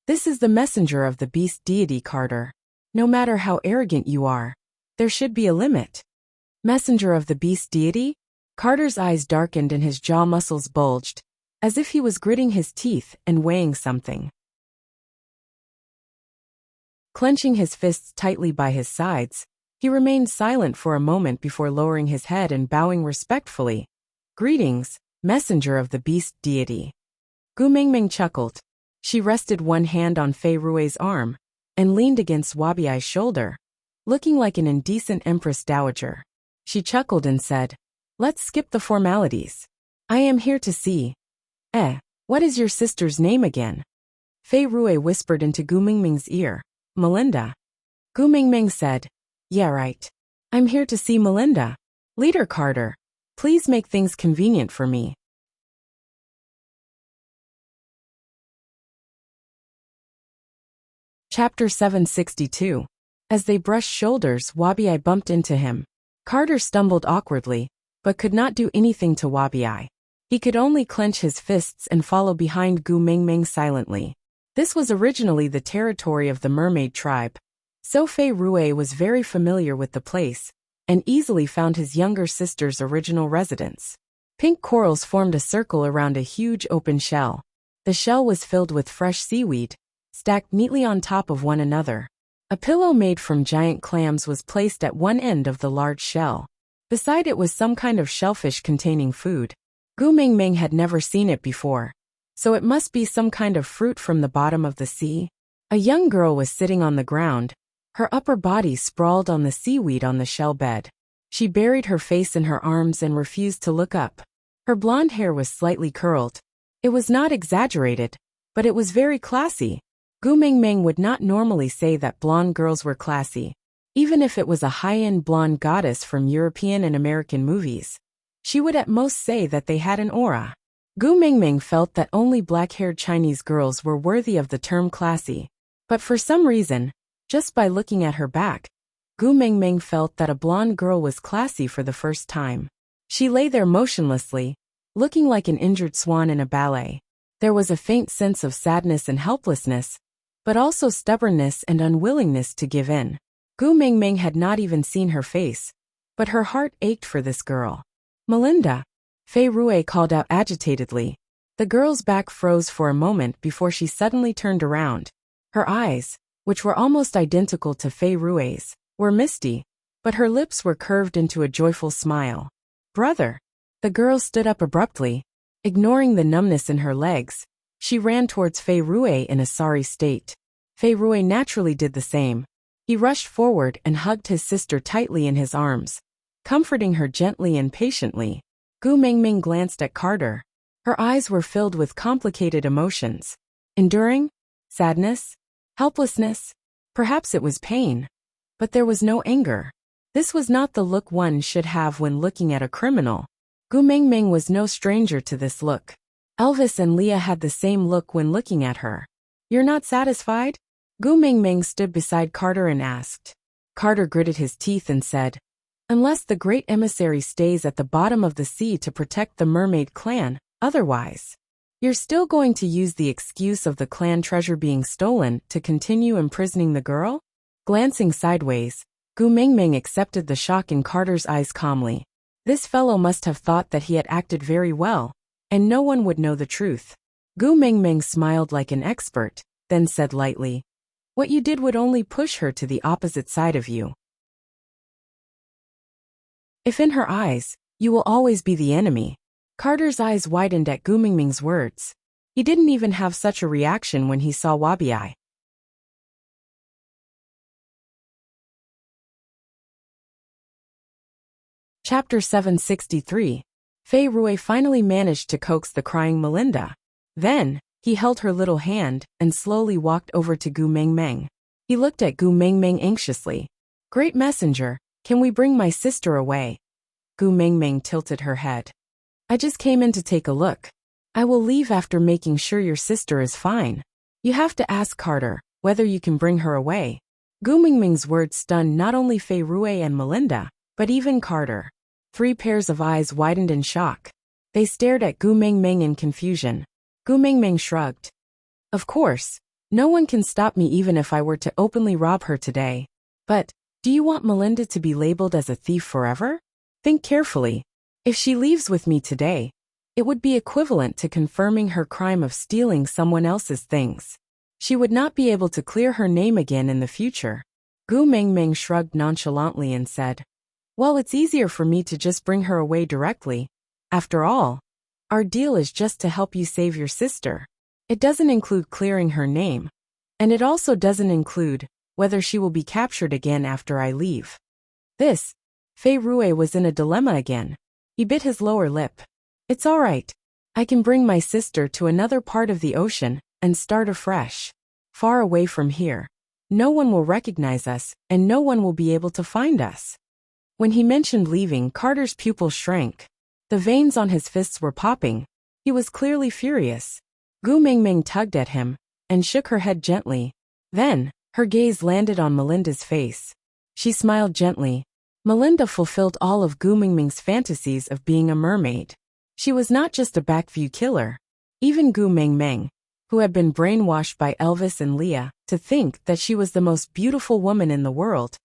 Speaker 1: "This is the messenger of the beast deity, Carter. No matter how arrogant you are, there should be a limit." Messenger of the beast deity? Carter's eyes darkened and his jaw muscles bulged, as if he was gritting his teeth and weighing something. Clenching his fists tightly by his sides, he remained silent for a moment before lowering his head and bowing respectfully. "Greetings, messenger of the beast deity." Gu Mengmeng chuckled. She rested one hand on Fei Rui's arm and leaned against Wabi's shoulder, looking like an indecent empress dowager. She chuckled and said, "Let's skip the formalities. I am here to see. What is your sister's name again?" Fei Rui whispered into Gu Mengmeng's ear, "Melinda." Gu Mengmeng said, "Yeah, right. I'm here to see Melinda. Leader Carter, please make things convenient for me." Chapter 762. As they brushed shoulders, Wabi bumped into him. Carter stumbled awkwardly, but could not do anything to Wabi. He could only clench his fists and follow behind Gu Mengmeng silently. This was originally the territory of the mermaid tribe, so Fei Rui was very familiar with the place and easily found his younger sister's original residence. Pink corals formed a circle around a huge open shell. The shell was filled with fresh seaweed, stacked neatly on top of one another. A pillow made from giant clams was placed at one end of the large shell. Beside it was some kind of shellfish containing food. Gu Mengmeng had never seen it before, so it must be some kind of fruit from the bottom of the sea. A young girl was sitting on the ground, her upper body sprawled on the seaweed on the shell bed. She buried her face in her arms and refused to look up. Her blonde hair was slightly curled. It was not exaggerated, but it was very classy. Gu Mengmeng would not normally say that blonde girls were classy, even if it was a high-end blonde goddess from European and American movies. She would at most say that they had an aura. Gu Mengmeng felt that only black-haired Chinese girls were worthy of the term classy. But for some reason, just by looking at her back, Gu Mengmeng felt that a blonde girl was classy for the first time. She lay there motionlessly, looking like an injured swan in a ballet. There was a faint sense of sadness and helplessness, but also stubbornness and unwillingness to give in. Gu Mengmeng had not even seen her face, but her heart ached for this girl. "Melinda," Fei Rui called out agitatedly. The girl's back froze for a moment before she suddenly turned around. Her eyes, which were almost identical to Fei Rui's, were misty, but her lips were curved into a joyful smile. "Brother." The girl stood up abruptly. Ignoring the numbness in her legs, she ran towards Fei Rui in a sorry state. Fei Rui naturally did the same. He rushed forward and hugged his sister tightly in his arms, comforting her gently and patiently. Gu Mengmeng glanced at Carter. Her eyes were filled with complicated emotions. Enduring? Sadness? Helplessness? Perhaps it was pain. But there was no anger. This was not the look one should have when looking at a criminal. Gu Mengmeng was no stranger to this look. Elvis and Leah had the same look when looking at her. "You're not satisfied?" Gu Mengmeng stood beside Carter and asked. Carter gritted his teeth and said, "Unless the great emissary stays at the bottom of the sea to protect the mermaid clan, Otherwise, you're still going to use the excuse of the clan treasure being stolen to continue imprisoning the girl? Glancing sideways, Gu Mingming accepted the shock in Carter's eyes calmly. This fellow must have thought that he had acted very well, and no one would know the truth. Gu Mingming smiled like an expert, then said lightly, "What you did would only push her to the opposite side of you. If in her eyes, you will always be the enemy." Carter's eyes widened at Gu Mingming's words. He didn't even have such a reaction when he saw Wabiai. Chapter 763. Fei Rui finally managed to coax the crying Melinda. Then, he held her little hand and slowly walked over to Gu Mingming. He looked at Gu Mingming anxiously. "Great messenger, can we bring my sister away?" Gu Mingming tilted her head. "I just came in to take a look. I will leave after making sure your sister is fine. You have to ask Carter whether you can bring her away." Gu Mingming's words stunned not only Fei Rui and Melinda, but even Carter. 3 pairs of eyes widened in shock. They stared at Gu Mingming in confusion. Gu Mingming shrugged. "Of course, no one can stop me even if I were to openly rob her today. But, do you want Melinda to be labeled as a thief forever? Think carefully. If she leaves with me today, it would be equivalent to confirming her crime of stealing someone else's things. She would not be able to clear her name again in the future." Gu Mingming shrugged nonchalantly and said, "Well, it's easier for me to just bring her away directly. After all, our deal is just to help you save your sister. It doesn't include clearing her name. And it also doesn't include whether she will be captured again after I leave." Fei Rui was in a dilemma again. He bit his lower lip. "It's all right. I can bring my sister to another part of the ocean and start afresh. Far away from here. No one will recognize us, and no one will be able to find us." When he mentioned leaving, Carter's pupils shrank. The veins on his fists were popping. He was clearly furious. Gu Mingming tugged at him and shook her head gently. Then, her gaze landed on Melinda's face. She smiled gently. Melinda fulfilled all of Gu Mingming's fantasies of being a mermaid. She was not just a backview killer. Even Gu Mingming, who had been brainwashed by Elvis and Leah to think that she was the most beautiful woman in the world,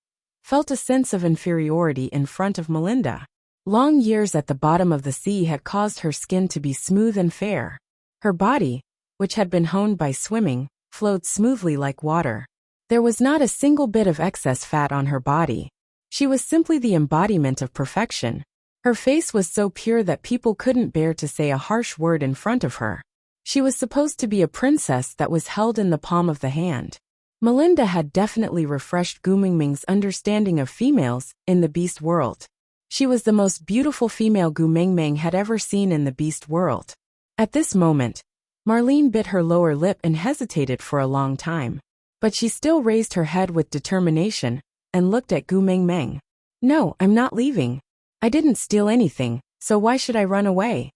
Speaker 1: felt a sense of inferiority in front of Melinda. Long years at the bottom of the sea had caused her skin to be smooth and fair. Her body, which had been honed by swimming, flowed smoothly like water. There was not a single bit of excess fat on her body. She was simply the embodiment of perfection. Her face was so pure that people couldn't bear to say a harsh word in front of her. She was supposed to be a princess that was held in the palm of the hand. Melinda had definitely refreshed Gu Mingming's understanding of females in the beast world. She was the most beautiful female Gu Mingming had ever seen in the beast world. At this moment, Marlene bit her lower lip and hesitated for a long time. But she still raised her head with determination and looked at Gu Mingming. "No, I'm not leaving. I didn't steal anything, so why should I run away?"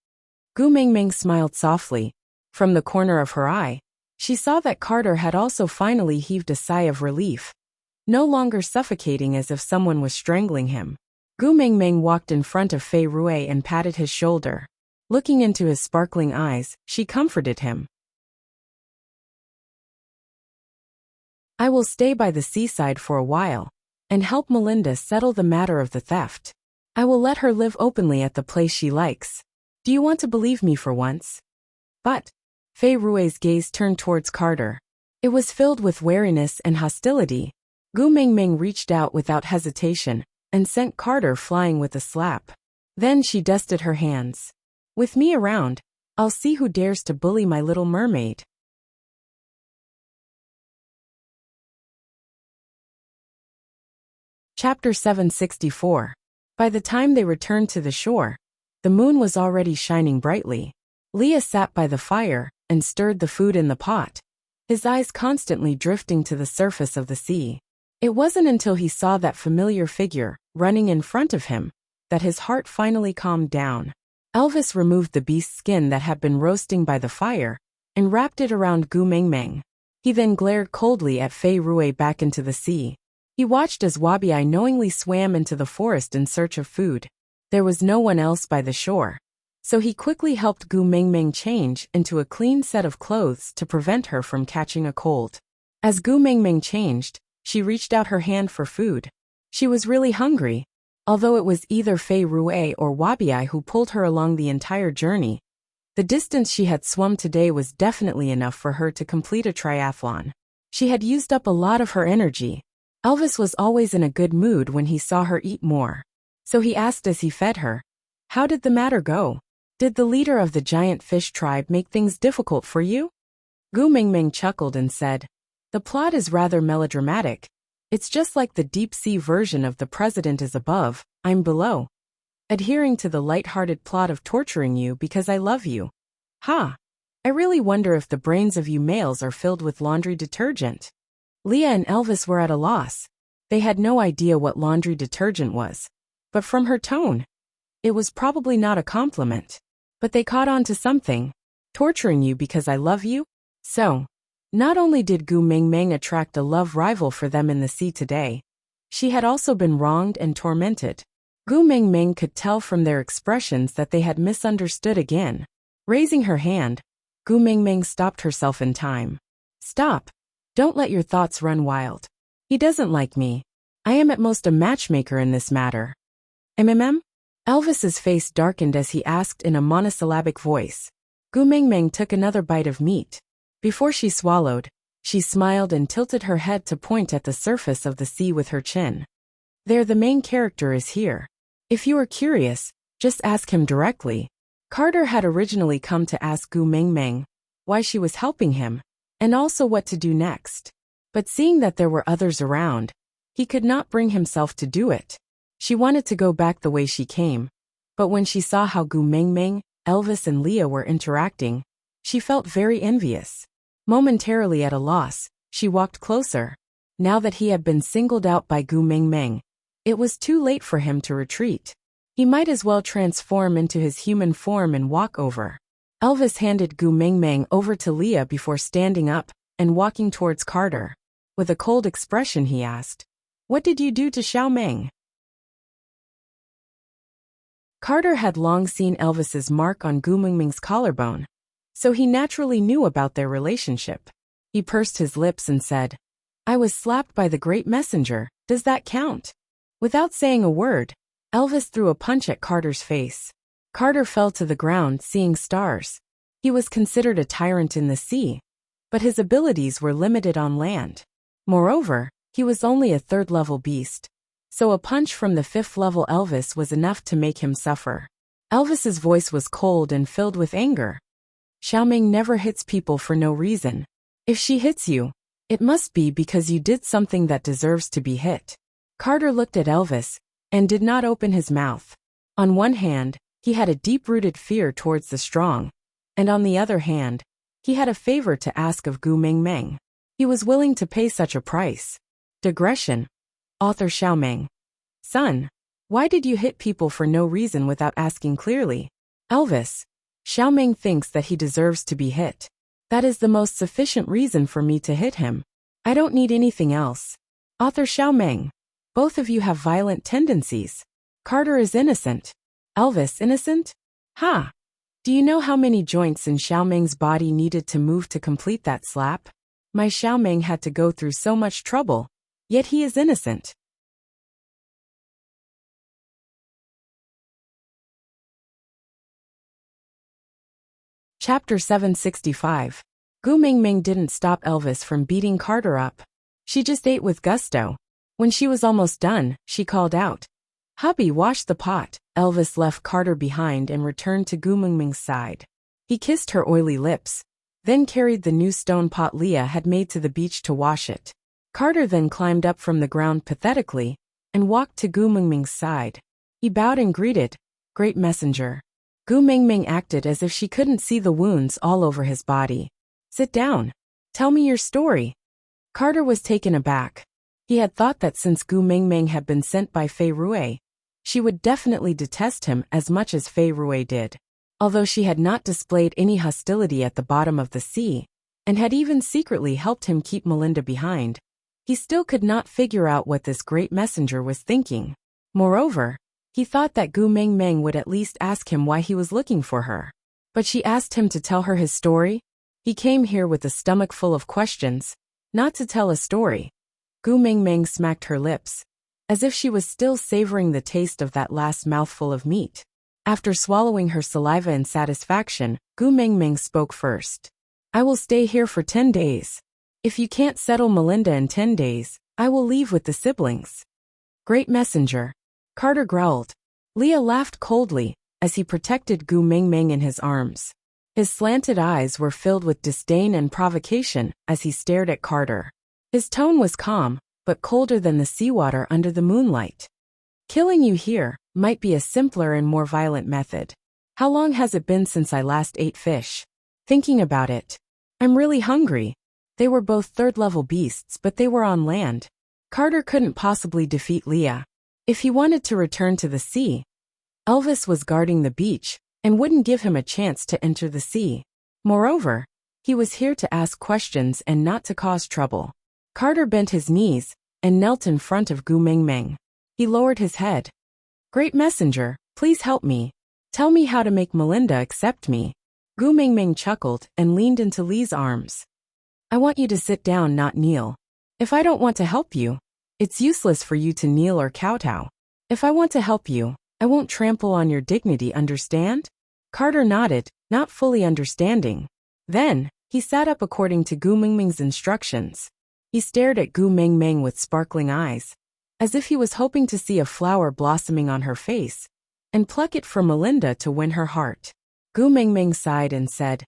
Speaker 1: Gu Mingming smiled softly. From the corner of her eye, she saw that Carter had also finally heaved a sigh of relief, no longer suffocating as if someone was strangling him. Gu Mingming walked in front of Fei Rui and patted his shoulder. Looking into his sparkling eyes, she comforted him. "I will stay by the seaside for a while and help Melinda settle the matter of the theft. I will let her live openly at the place she likes. Do you want to believe me for once?" But Fei Rui's gaze turned towards Carter. It was filled with wariness and hostility. Gu Mingming reached out without hesitation and sent Carter flying with a slap. Then she dusted her hands. "With me around, I'll see who dares to bully my little mermaid." Chapter 764. By the time they returned to the shore, the moon was already shining brightly. Leah sat by the fire and stirred the food in the pot, his eyes constantly drifting to the surface of the sea. It wasn't until he saw that familiar figure running in front of him that his heart finally calmed down. Elvis removed the beast's skin that had been roasting by the fire and wrapped it around Gu Mingming. He then glared coldly at Fei Rui back into the sea. He watched as Wabiai knowingly swam into the forest in search of food. There was no one else by the shore. So he quickly helped Gu Mingming change into a clean set of clothes to prevent her from catching a cold. As Gu Mingming changed, she reached out her hand for food. She was really hungry. Although it was either Fei Rui or Wabiai who pulled her along the entire journey, the distance she had swum today was definitely enough for her to complete a triathlon. She had used up a lot of her energy. Elvis was always in a good mood when he saw her eat more. So he asked as he fed her, "How did the matter go? Did the leader of the giant fish tribe make things difficult for you?" Gu Mingming chuckled and said, "The plot is rather melodramatic. It's just like the deep-sea version of The President is Above, I'm Below. Adhering to the light-hearted plot of torturing you because I love you. Ha! I really wonder if the brains of you males are filled with laundry detergent." Leah and Elvis were at a loss. They had no idea what laundry detergent was. But from her tone, it was probably not a compliment. But they caught on to something. Torturing you because I love you? So, not only did Gu Mingming attract a love rival for them in the sea today, she had also been wronged and tormented. Gu Mingming could tell from their expressions that they had misunderstood again. Raising her hand, Gu Mingming stopped herself in time. "Stop. Don't let your thoughts run wild. He doesn't like me. I am at most a matchmaker in this matter." "MMM?" Elvis's face darkened as he asked in a monosyllabic voice. Gu Mingming took another bite of meat. Before she swallowed, she smiled and tilted her head to point at the surface of the sea with her chin. "There, the main character is here. If you are curious, just ask him directly." Carter had originally come to ask Gu Mingming why she was helping him, and also what to do next. But seeing that there were others around, he could not bring himself to do it. She wanted to go back the way she came, but when she saw how Gu Mingming, Elvis and Leah were interacting, she felt very envious. Momentarily at a loss, she walked closer. Now that he had been singled out by Gu Mingming, it was too late for him to retreat. He might as well transform into his human form and walk over. Elvis handed Gu Mingming over to Leah before standing up and walking towards Carter. With a cold expression he asked, "What did you do to Xiao Meng?" Carter had long seen Elvis's mark on Gu Mingming's collarbone, so he naturally knew about their relationship. He pursed his lips and said, "I was slapped by the great messenger, does that count?" Without saying a word, Elvis threw a punch at Carter's face. Carter fell to the ground seeing stars. He was considered a tyrant in the sea, but his abilities were limited on land. Moreover, he was only a third-level beast, so a punch from the fifth-level Elvis was enough to make him suffer. Elvis's voice was cold and filled with anger. "Xiaoming never hits people for no reason. If she hits you, it must be because you did something that deserves to be hit." Carter looked at Elvis and did not open his mouth. On one hand, he had a deep-rooted fear towards the strong, and on the other hand, he had a favor to ask of Gu Mingming. He was willing to pay such a price. Digression. Author Xiaoming. "Son, why did you hit people for no reason without asking clearly?" Elvis. "Xiaoming thinks that he deserves to be hit. That is the most sufficient reason for me to hit him. I don't need anything else." Author Xiaoming. "Both of you have violent tendencies. Carter is innocent. Elvis innocent? Ha! Do you know how many joints in Xiaoming's body needed to move to complete that slap? My Xiaoming had to go through so much trouble, yet he is innocent." Chapter 765. Gu Mingming didn't stop Elvis from beating Carter up. She just ate with gusto. When she was almost done, she called out, "Hubby, wash the pot." Elvis left Carter behind and returned to Gu Mingming's side. He kissed her oily lips, then carried the new stone pot Leah had made to the beach to wash it. Carter then climbed up from the ground pathetically and walked to Gu Mingming's side. He bowed and greeted, "Great messenger." Gu Mingming acted as if she couldn't see the wounds all over his body. "Sit down. Tell me your story." Carter was taken aback. He had thought that since Gu Mingming had been sent by Fei Rui, she would definitely detest him as much as Fei Rui did. Although she had not displayed any hostility at the bottom of the sea, and had even secretly helped him keep Melinda behind, he still could not figure out what this great messenger was thinking. Moreover, He thought that Gu Mengmeng would at least ask him why he was looking for her. But she asked him to tell her his story? He came here with a stomach full of questions, not to tell a story. Gu Mengmeng smacked her lips, as if she was still savoring the taste of that last mouthful of meat. After swallowing her saliva in satisfaction, Gu Mengmeng spoke first. I will stay here for 10 days. If you can't settle Melinda in 10 days, I will leave with the siblings. Great messenger. Carter growled. Leah laughed coldly, as he protected Gu Mengmeng in his arms. His slanted eyes were filled with disdain and provocation as he stared at Carter. His tone was calm, but colder than the seawater under the moonlight. Killing you here might be a simpler and more violent method. How long has it been since I last ate fish? Thinking about it. I'm really hungry. They were both third-level beasts, but they were on land. Carter couldn't possibly defeat Leah. If he wanted to return to the sea, Elvis was guarding the beach and wouldn't give him a chance to enter the sea. Moreover, he was here to ask questions and not to cause trouble. Carter bent his knees and knelt in front of Gu Mengmeng. He lowered his head. Great messenger, please help me. Tell me how to make Melinda accept me. Gu Mengmeng chuckled and leaned into Lee's arms. I want you to sit down, not kneel. If I don't want to help you, it's useless for you to kneel or kowtow. If I want to help you, I won't trample on your dignity, understand? Carter nodded, not fully understanding. Then, he sat up according to Gu Mengmeng's instructions. He stared at Gu Mengmeng with sparkling eyes, as if he was hoping to see a flower blossoming on her face, and pluck it for Melinda to win her heart. Gu Mengmeng sighed and said,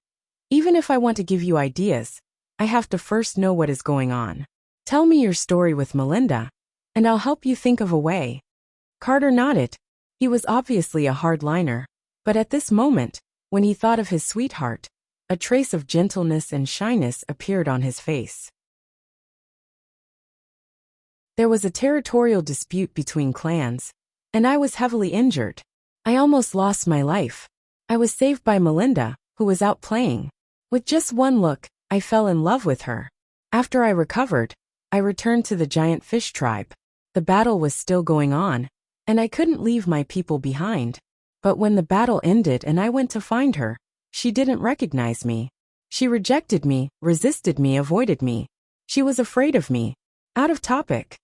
Speaker 1: even if I want to give you ideas, I have to first know what is going on. Tell me your story with Melinda, and I'll help you think of a way. Carter nodded. He was obviously a hardliner, but at this moment, when he thought of his sweetheart, a trace of gentleness and shyness appeared on his face. There was a territorial dispute between clans, and I was heavily injured. I almost lost my life. I was saved by Melinda, who was out playing. With just one look, I fell in love with her. After I recovered, I returned to the giant fish tribe. The battle was still going on, and I couldn't leave my people behind. But when the battle ended and I went to find her, she didn't recognize me. She rejected me, resisted me, avoided me. She was afraid of me. Out of topic.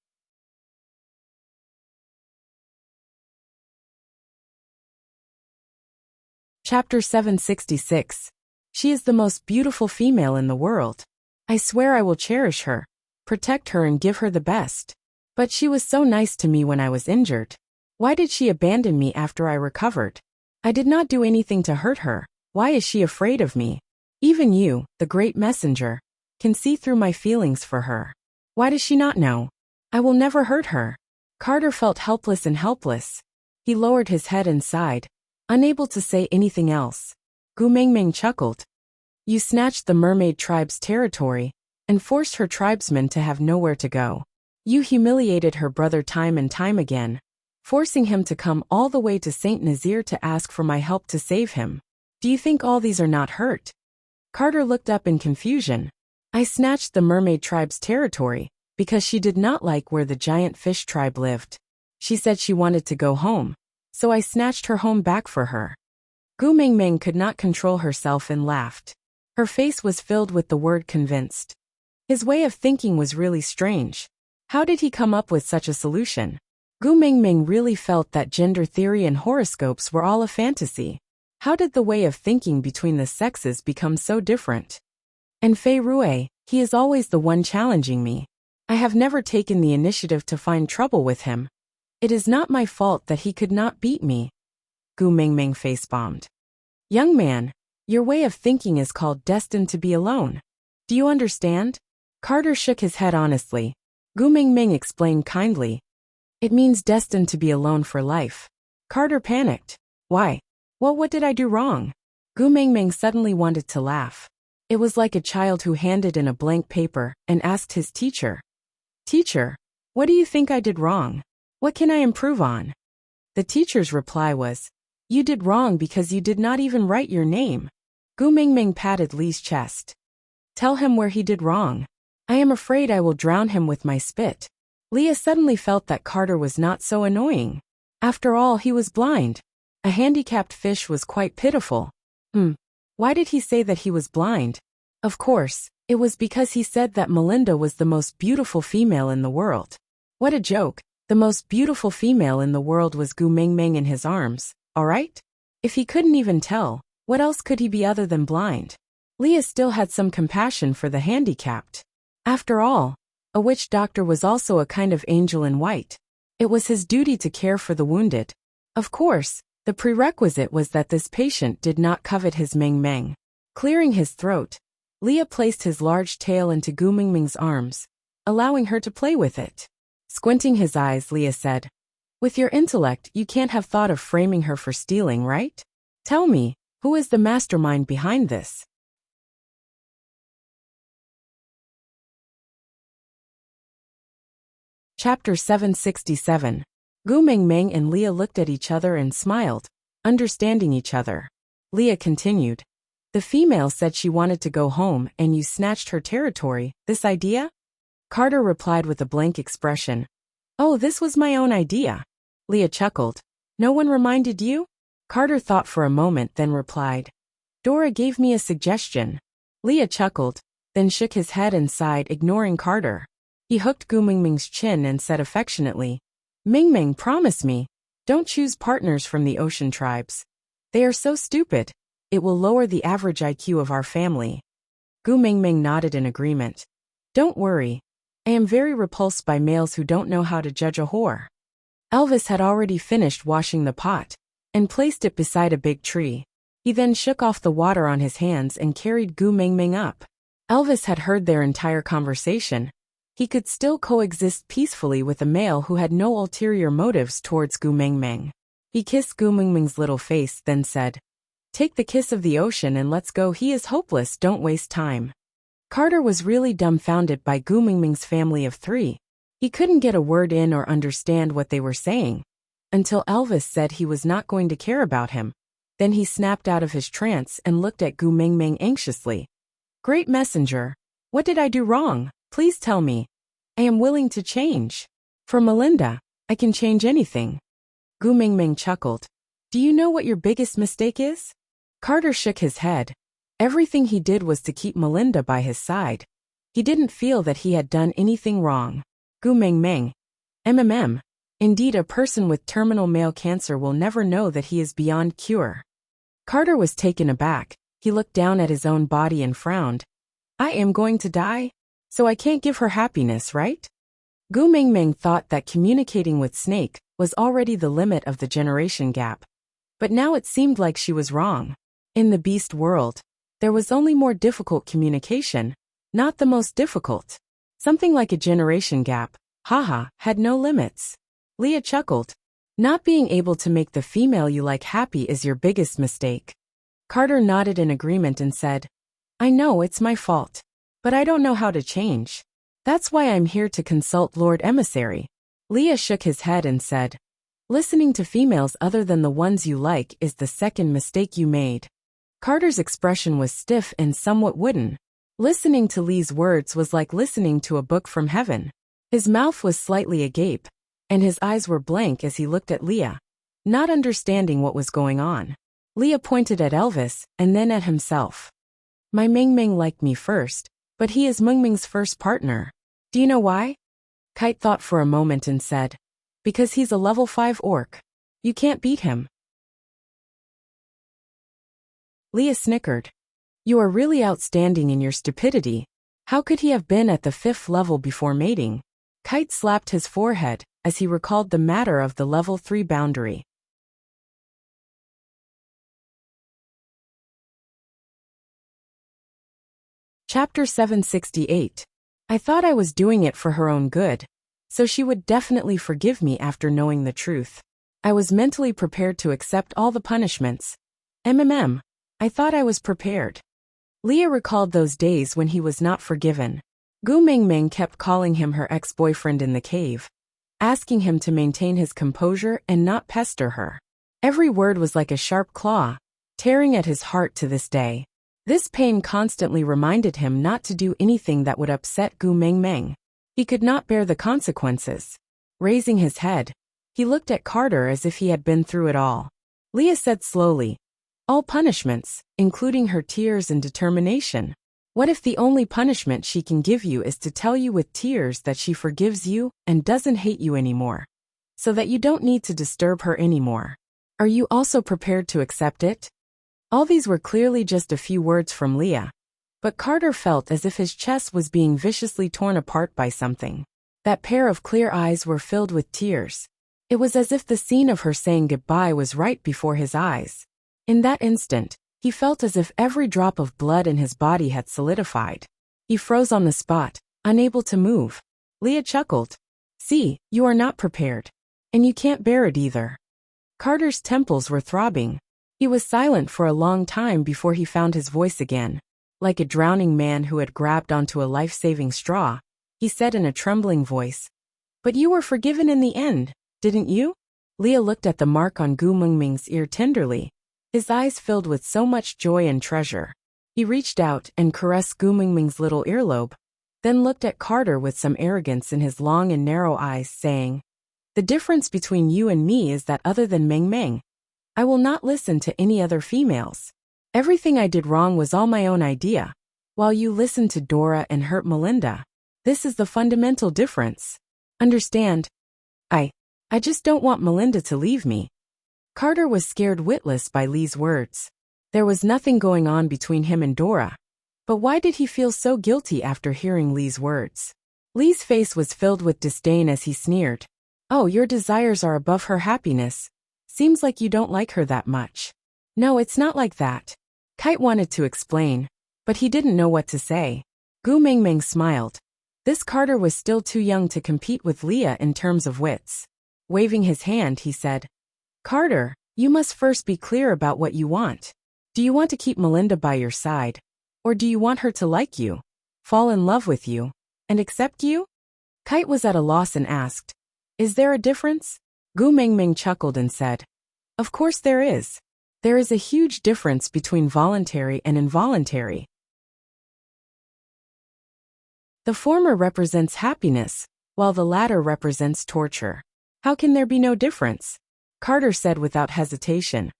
Speaker 1: Chapter 766. She is the most beautiful female in the world. I swear I will cherish her, protect her and give her the best. But she was so nice to me when I was injured. Why did she abandon me after I recovered? I did not do anything to hurt her. Why is she afraid of me? Even you, the great messenger, can see through my feelings for her. Why does she not know? I will never hurt her. Carter felt helpless and helpless. He lowered his head and sighed, unable to say anything else. Gu Mengmeng chuckled. You snatched the mermaid tribe's territory and forced her tribesmen to have nowhere to go. You humiliated her brother time and time again, forcing him to come all the way to Saint Nazaire to ask for my help to save him. Do you think all these are not hurt? Carter looked up in confusion. I snatched the mermaid tribe's territory because she did not like where the giant fish tribe lived. She said she wanted to go home, so I snatched her home back for her. Gu Mengmeng could not control herself and laughed. Her face was filled with the word convinced. His way of thinking was really strange. How did he come up with such a solution? Gu Mengmeng really felt that gender theory and horoscopes were all a fantasy. How did the way of thinking between the sexes become so different? And Fei Rui, he is always the one challenging me. I have never taken the initiative to find trouble with him. It is not my fault that he could not beat me. Gu Mengmeng face-bombed. Young man, your way of thinking is called destined to be alone. Do you understand? Carter shook his head honestly. Gu Mengmeng explained kindly. It means destined to be alone for life. Carter panicked. Why? Well, what did I do wrong? Gu Mengmeng suddenly wanted to laugh. It was like a child who handed in a blank paper and asked his teacher, Teacher, what do you think I did wrong? What can I improve on? The teacher's reply was, You did wrong because you did not even write your name. Gu Mengmeng patted Li's chest. Tell him where he did wrong. I am afraid I will drown him with my spit. Leah suddenly felt that Carter was not so annoying. After all, he was blind. A handicapped fish was quite pitiful. Why did he say that he was blind? Of course, it was because he said that Melinda was the most beautiful female in the world. What a joke. The most beautiful female in the world was Gu Mingming in his arms, alright? If he couldn't even tell, what else could he be other than blind? Leah still had some compassion for the handicapped. After all, a witch doctor was also a kind of angel in white. It was his duty to care for the wounded. Of course, the prerequisite was that this patient did not covet his Ming. Clearing his throat, Leah placed his large tail into Gu Mingming's arms, allowing her to play with it. Squinting his eyes, Leah said, "With your intellect, you can't have thought of framing her for stealing, right? Tell me, who is the mastermind behind this?" Chapter 767. Gu Mingming and Leah looked at each other and smiled, understanding each other. Leah continued, "The female said she wanted to go home and you snatched her territory, this idea?" Carter replied with a blank expression. "Oh, this was my own idea." Leah chuckled. "No one reminded you?" Carter thought for a moment, then replied, "Dora gave me a suggestion." Leah chuckled, then shook his head and sighed, ignoring Carter. He hooked Gu Mingming's chin and said affectionately, "Mingming, promise me, don't choose partners from the ocean tribes. They are so stupid. It will lower the average IQ of our family." Gu Mingming nodded in agreement. "Don't worry. I am very repulsed by males who don't know how to judge a whore." Elvis had already finished washing the pot and placed it beside a big tree. He then shook off the water on his hands and carried Gu Mingming up. Elvis had heard their entire conversation. He could still coexist peacefully with a male who had no ulterior motives towards Gu Mingming. He kissed Gu Mingming's little face, then said, "Take the kiss of the ocean and let's go. He is hopeless, don't waste time." Carter was really dumbfounded by Gu Mingming's family of three. He couldn't get a word in or understand what they were saying, until Elvis said he was not going to care about him. Then he snapped out of his trance and looked at Gu Mingming anxiously. "Great messenger, what did I do wrong? Please tell me. I am willing to change. For Melinda, I can change anything." Gu Mingming chuckled. "Do you know what your biggest mistake is?" Carter shook his head. Everything he did was to keep Melinda by his side. He didn't feel that he had done anything wrong. Gu Mingming. Indeed, a person with terminal male cancer will never know that he is beyond cure. Carter was taken aback. He looked down at his own body and frowned. "I am going to die? So I can't give her happiness, right?" Gu Mingming thought that communicating with Snake was already the limit of the generation gap. But now it seemed like she was wrong. In the beast world, there was only more difficult communication, not the most difficult. Something like a generation gap, had no limits. Leah chuckled. "Not being able to make the female you like happy is your biggest mistake." Carter nodded in agreement and said, "I know it's my fault. But I don't know how to change. That's why I'm here to consult Lord Emissary." Leah shook his head and said, "Listening to females other than the ones you like is the second mistake you made." Carter's expression was stiff and somewhat wooden. Listening to Lee's words was like listening to a book from heaven. His mouth was slightly agape, and his eyes were blank as he looked at Leah, not understanding what was going on. Leah pointed at Elvis and then at himself. "My Mingming liked me first, but he is Mingming's first partner. Do you know why?" Kite thought for a moment and said, "Because he's a level 5 orc. You can't beat him." Leah snickered. "You are really outstanding in your stupidity. How could he have been at the 5th level before mating?" Kite slapped his forehead as he recalled the matter of the level 3 boundary. Chapter 768. I thought I was doing it for her own good, so she would definitely forgive me after knowing the truth. I was mentally prepared to accept all the punishments. I thought I was prepared. Leah recalled those days when he was not forgiven. Gu Mingming kept calling him her ex-boyfriend in the cave, asking him to maintain his composure and not pester her. Every word was like a sharp claw, tearing at his heart to this day. This pain constantly reminded him not to do anything that would upset Gu Mingming. He could not bear the consequences. Raising his head, He looked at Carter as if he had been through it all. Leah said slowly, "All punishments, including her tears and determination. What if the only punishment she can give you is to tell you with tears that she forgives you and doesn't hate you anymore, so that you don't need to disturb her anymore? Are you also prepared to accept it?" All these were clearly just a few words from Leah, but Carter felt as if his chest was being viciously torn apart by something. That pair of clear eyes were filled with tears. It was as if the scene of her saying goodbye was right before his eyes. In that instant, he felt as if every drop of blood in his body had solidified. He froze on the spot, unable to move. Leah chuckled. "See, you are not prepared. And you can't bear it either." Carter's temples were throbbing. He was silent for a long time before he found his voice again. Like a drowning man who had grabbed onto a life-saving straw, he said in a trembling voice, "But you were forgiven in the end, didn't you?" Leah looked at the mark on Gu Mengming's ear tenderly, his eyes filled with so much joy and treasure. He reached out and caressed Gu Mengming's little earlobe, then looked at Carter with some arrogance in his long and narrow eyes, saying, "The difference between you and me is that other than Meng Meng, I will not listen to any other females. Everything I did wrong was all my own idea, while you listened to Dora and hurt Melinda. This is the fundamental difference. Understand? I just don't want Melinda to leave me." Carter was scared witless by Lee's words. There was nothing going on between him and Dora. But why did he feel so guilty after hearing Lee's words? Lee's face was filled with disdain as he sneered. "Oh, your desires are above her happiness. Seems like you don't like her that much." "No, it's not like that." Kite wanted to explain, but he didn't know what to say. Gu Mengming smiled. This Carter was still too young to compete with Leah in terms of wits. Waving his hand, he said, "Carter, you must first be clear about what you want. Do you want to keep Melinda by your side? Or do you want her to like you, fall in love with you, and accept you?" Kite was at a loss and asked, "Is there a difference?" Gu Mengming chuckled and said, "Of course there is. There is a huge difference between voluntary and involuntary. The former represents happiness, while the latter represents torture. How can there be no difference?" Carter said without hesitation,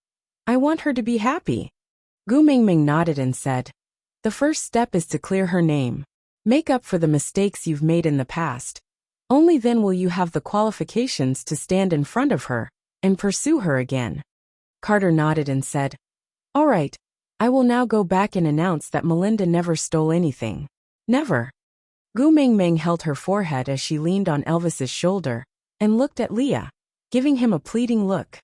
Speaker 1: "I want her to be happy." Gu Mengming nodded and said, "The first step is to clear her name. Make up for the mistakes you've made in the past. Only then will you have the qualifications to stand in front of her and pursue her again." Carter nodded and said, "All right, I will now go back and announce that Melinda never stole anything." "Never." Gu Mengming held her forehead as she leaned on Elvis's shoulder and looked at Leah, giving him a pleading look.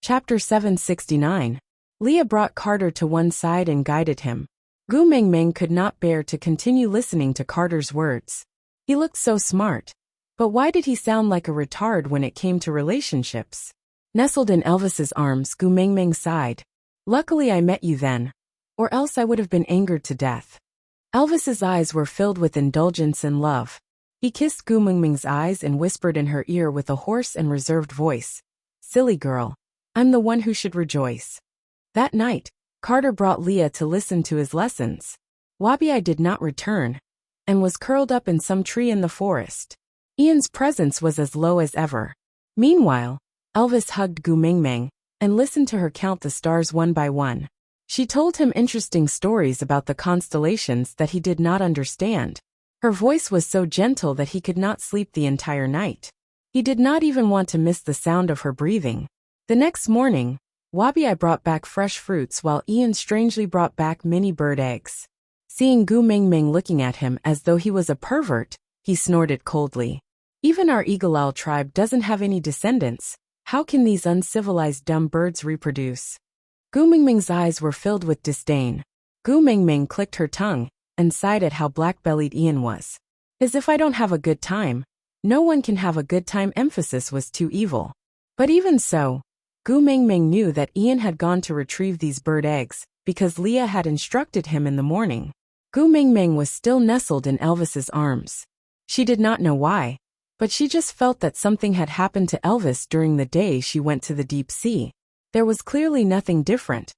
Speaker 1: Chapter 769. Leah brought Carter to one side and guided him. Gu Mengming could not bear to continue listening to Carter's words. He looked so smart, but why did he sound like a retard when it came to relationships? Nestled in Elvis's arms, Gu Mengming sighed. "Luckily I met you then, or else I would have been angered to death." Elvis's eyes were filled with indulgence and love. He kissed Gu Mengming's eyes and whispered in her ear with a hoarse and reserved voice, "Silly girl, I'm the one who should rejoice." That night, Carter brought Leah to listen to his lessons. Wabi did not return, and was curled up in some tree in the forest. Ian's presence was as low as ever. Meanwhile, Elvis hugged Gu Mengming and listened to her count the stars one by one. She told him interesting stories about the constellations that he did not understand. Her voice was so gentle that he could not sleep the entire night. He did not even want to miss the sound of her breathing. The next morning, Wabi brought back fresh fruits while Ian strangely brought back mini bird eggs. Seeing Gu Mengming looking at him as though he was a pervert, he snorted coldly. "Even our Eagle tribe doesn't have any descendants. How can these uncivilized dumb birds reproduce?" Gu Mengming's eyes were filled with disdain. Gu Mengming clicked her tongue and sighed at how black-bellied Ian was. "As if I don't have a good time. No one can have a good time." Emphasis was too evil. But even so, Gu Mengming knew that Ian had gone to retrieve these bird eggs because Leah had instructed him in the morning. Gu Mengming was still nestled in Elvis's arms. She did not know why, but she just felt that something had happened to Elvis during the day she went to the deep sea. There was clearly nothing different,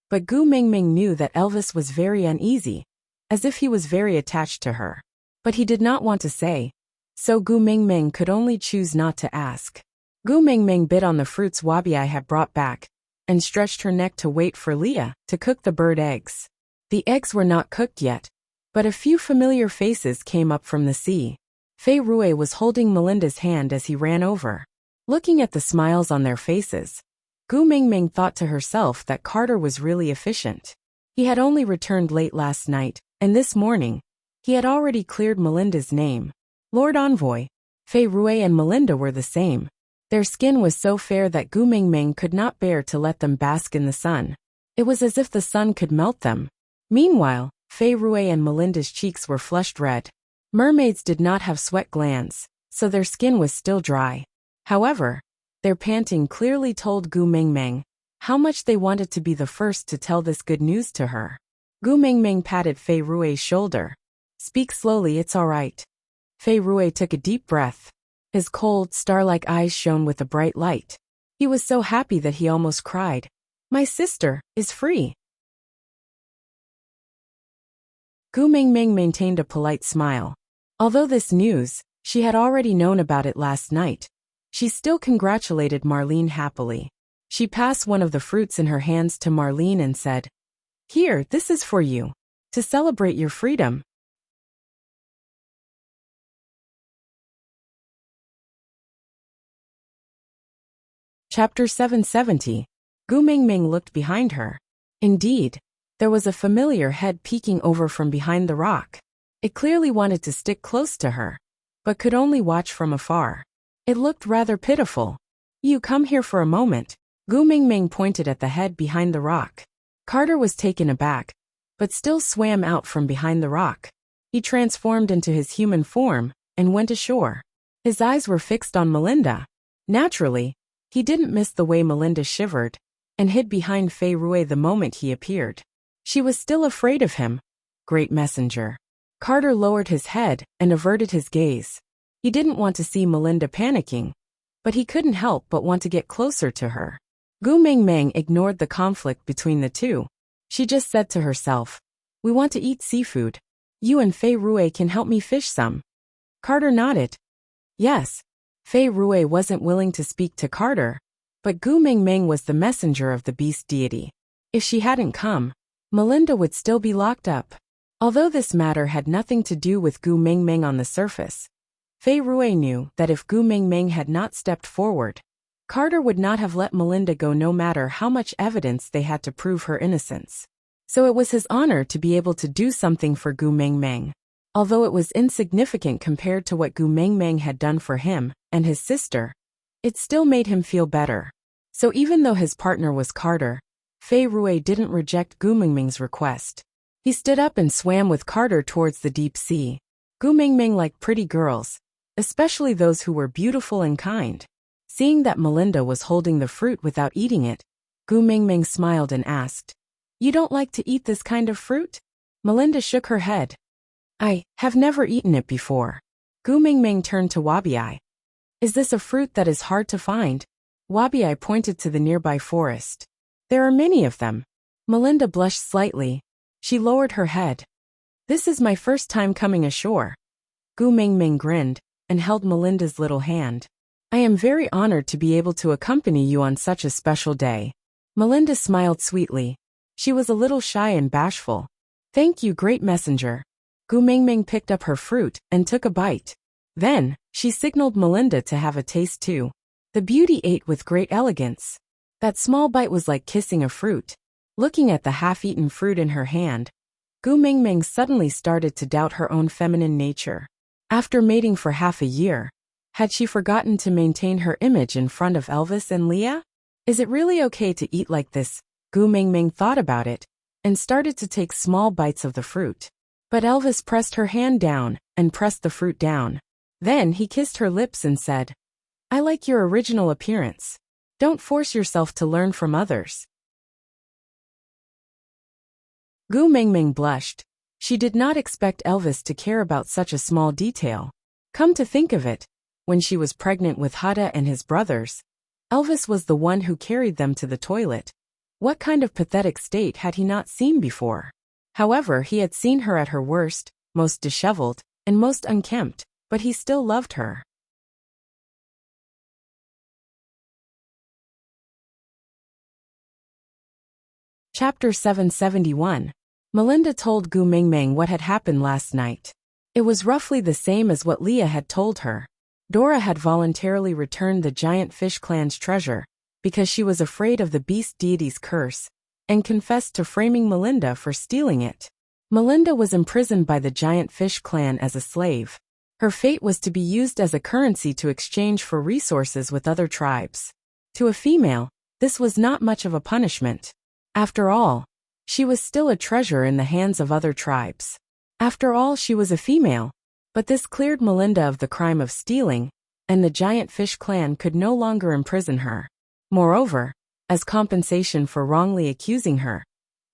Speaker 1: but Gu Mengming knew that Elvis was very uneasy. as if he was very attached to her. But he did not want to say, so Gu Mingming could only choose not to ask. Gu Mingming bit on the fruits Wabi had brought back, and stretched her neck to wait for Leah to cook the bird eggs. The eggs were not cooked yet, but a few familiar faces came up from the sea. Fei Rui was holding Melinda's hand as he ran over. Looking at the smiles on their faces, Gu Mingming thought to herself that Carter was really efficient. He had only returned late last night, and this morning, he had already cleared Melinda's name. Lord Envoy, Fei Rui and Melinda were the same. Their skin was so fair that Gu Mingming could not bear to let them bask in the sun. It was as if the sun could melt them. Meanwhile, Fei Rui and Melinda's cheeks were flushed red. Mermaids did not have sweat glands, so their skin was still dry. However, their panting clearly told Gu Mingming how much they wanted to be the first to tell this good news to her. Gu Mingming patted Fei Rui's shoulder. Speak slowly, it's all right. Fei Rui took a deep breath. His cold, star-like eyes shone with a bright light. He was so happy that he almost cried. My sister is free. Gu Mingming maintained a polite smile. Although this news, she had already known about it last night, she still congratulated Marlene happily. She passed one of the fruits in her hands to Marlene and said, Here, this is for you. To celebrate your freedom. Chapter 770. Gu Mingming looked behind her. Indeed, there was a familiar head peeking over from behind the rock. It clearly wanted to stick close to her, but could only watch from afar. It looked rather pitiful. You come here for a moment. Gu Mingming pointed at the head behind the rock. Carter was taken aback, but still swam out from behind the rock. He transformed into his human form and went ashore. His eyes were fixed on Melinda. Naturally, he didn't miss the way Melinda shivered and hid behind Fei Rui the moment he appeared. She was still afraid of him. Great messenger. Carter lowered his head and averted his gaze. He didn't want to see Melinda panicking, but he couldn't help but want to get closer to her. Gu Mingming ignored the conflict between the two. She just said to herself, We want to eat seafood. You and Fei Rui can help me fish some. Carter nodded. Yes. Fei Rui wasn't willing to speak to Carter, but Gu Mingming was the messenger of the beast deity. If she hadn't come, Melinda would still be locked up. Although this matter had nothing to do with Gu Mingming on the surface, Fei Rui knew that if Gu Mingming had not stepped forward, Carter would not have let Melinda go no matter how much evidence they had to prove her innocence. So it was his honor to be able to do something for Gu Mingming. Although it was insignificant compared to what Gu Mingming had done for him and his sister, it still made him feel better. So even though his partner was Carter, Fei Rui didn't reject Gu Mingming's request. He stood up and swam with Carter towards the deep sea. Gu Mingming liked pretty girls, especially those who were beautiful and kind. Seeing that Melinda was holding the fruit without eating it, Gu Mingming smiled and asked, You don't like to eat this kind of fruit? Melinda shook her head. I have never eaten it before. Gu Mingming turned to Wabi. Is this a fruit that is hard to find? Wabi pointed to the nearby forest. There are many of them. Melinda blushed slightly. She lowered her head. This is my first time coming ashore. Gu Mingming grinned and held Melinda's little hand. I am very honored to be able to accompany you on such a special day. Melinda smiled sweetly. She was a little shy and bashful. Thank you, great messenger. Gu Mingming picked up her fruit and took a bite. Then, she signaled Melinda to have a taste too. The beauty ate with great elegance. That small bite was like kissing a fruit. Looking at the half-eaten fruit in her hand, Gu Mingming suddenly started to doubt her own feminine nature. After mating for half a year, had she forgotten to maintain her image in front of Elvis and Leah? Is it really okay to eat like this? Gu Mingming thought about it and started to take small bites of the fruit. But Elvis pressed her hand down and pressed the fruit down. Then he kissed her lips and said, I like your original appearance. Don't force yourself to learn from others. Gu Mingming blushed. She did not expect Elvis to care about such a small detail. Come to think of it, when she was pregnant with Hada and his brothers, Elvis was the one who carried them to the toilet. What kind of pathetic state had he not seen before? However, he had seen her at her worst, most disheveled, and most unkempt, but he still loved her. Chapter 771. Melinda told Gu Mingming what had happened last night. It was roughly the same as what Leah had told her. Dora had voluntarily returned the giant fish clan's treasure, because she was afraid of the beast deity's curse, and confessed to framing Melinda for stealing it. Melinda was imprisoned by the giant fish clan as a slave. Her fate was to be used as a currency to exchange for resources with other tribes. To a female, this was not much of a punishment. After all, she was still a treasure in the hands of other tribes. After all, she was a female. But this cleared Melinda of the crime of stealing, and the giant fish clan could no longer imprison her. Moreover, as compensation for wrongly accusing her,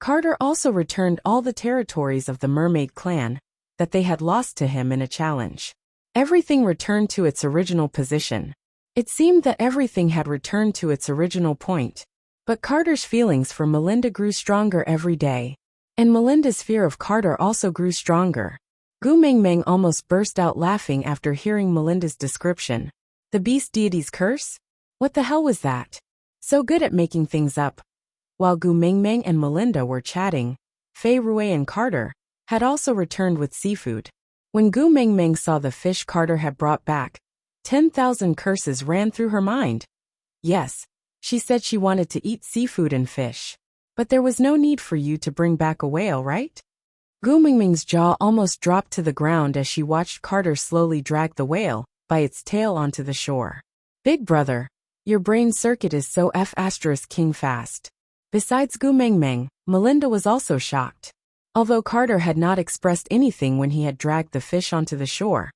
Speaker 1: Carter also returned all the territories of the mermaid clan that they had lost to him in a challenge. Everything returned to its original position. It seemed that everything had returned to its original point. But Carter's feelings for Melinda grew stronger every day. And Melinda's fear of Carter also grew stronger. Gu Mingming almost burst out laughing after hearing Melinda's description. The beast deity's curse? What the hell was that? So good at making things up. While Gu Mingming and Melinda were chatting, Fei Rue and Carter had also returned with seafood. When Gu Mingming saw the fish Carter had brought back, 10,000 curses ran through her mind. Yes, she said she wanted to eat seafood and fish. But there was no need for you to bring back a whale, right? Gu Mingming's jaw almost dropped to the ground as she watched Carter slowly drag the whale by its tail onto the shore. Big brother, your brain circuit is so king fast. Besides Gu Mingming, Melinda was also shocked. Although Carter had not expressed anything when he had dragged the fish onto the shore,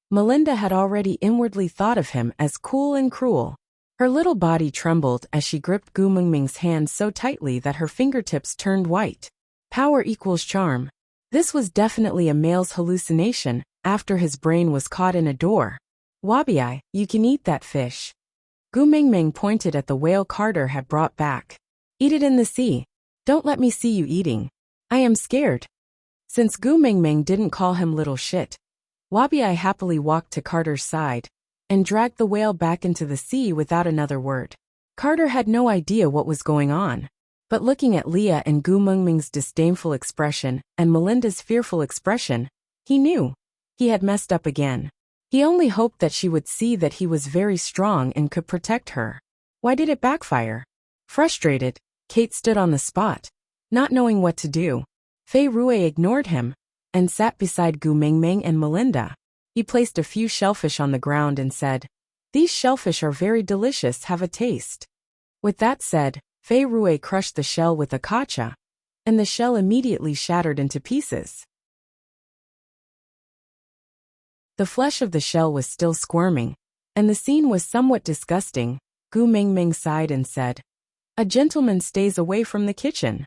Speaker 1: Melinda had already inwardly thought of him as cool and cruel. Her little body trembled as she gripped Gu Mingming's hand so tightly that her fingertips turned white. Power equals charm. This was definitely a male's hallucination after his brain was caught in a door. Wabi, you can eat that fish. Gu Mingming pointed at the whale Carter had brought back. Eat it in the sea. Don't let me see you eating. I am scared. Since Gu Mingming didn't call him little shit, Wabi happily walked to Carter's side and dragged the whale back into the sea without another word. Carter had no idea what was going on, but looking at Leah and Gu Mingming's disdainful expression and Melinda's fearful expression, he knew. He had messed up again. He only hoped that she would see that he was very strong and could protect her. Why did it backfire? Frustrated, Kate stood on the spot, not knowing what to do. Fei Rue ignored him and sat beside Gu Mingming and Melinda. He placed a few shellfish on the ground and said, "These shellfish are very delicious, have a taste." With that said, Fei Rue crushed the shell with a kacha, and the shell immediately shattered into pieces. The flesh of the shell was still squirming, and the scene was somewhat disgusting. Gu Mingming sighed and said, "A gentleman stays away from the kitchen."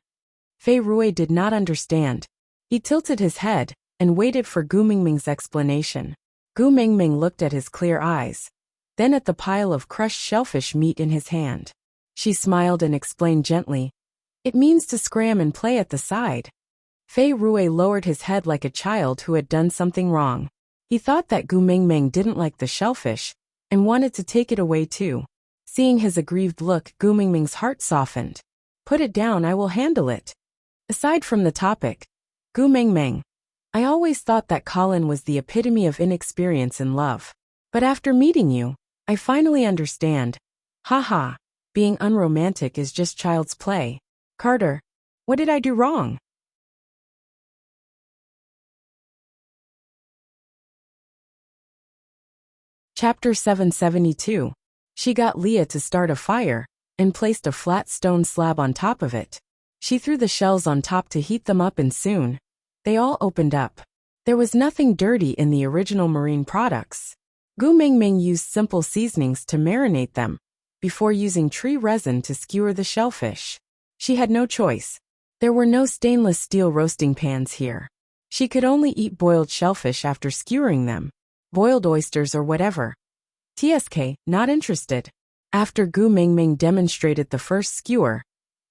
Speaker 1: Fei Rue did not understand. He tilted his head and waited for Gu Mingming's explanation. Gu Mingming looked at his clear eyes, then at the pile of crushed shellfish meat in his hand. She smiled and explained gently, "It means to scram and play at the side." Fei Rue lowered his head like a child who had done something wrong. He thought that Gu Mingming didn't like the shellfish and wanted to take it away too. Seeing his aggrieved look, Gu Mingming's heart softened. "Put it down, I will handle it." Aside from the topic, Gu Mingming, I always thought that Colin was the epitome of inexperience in love. But after meeting you, I finally understand. Haha, being unromantic is just child's play. Carter, what did I do wrong? Chapter 772. She got Leah to start a fire and placed a flat stone slab on top of it. She threw the shells on top to heat them up and soon, they all opened up. There was nothing dirty in the original marine products. Gu Mingming used simple seasonings to marinate them, before using tree resin to skewer the shellfish. She had no choice. There were no stainless steel roasting pans here. She could only eat boiled shellfish after skewering them. Boiled oysters or whatever. TSK, not interested. After Gu Mingming demonstrated the first skewer,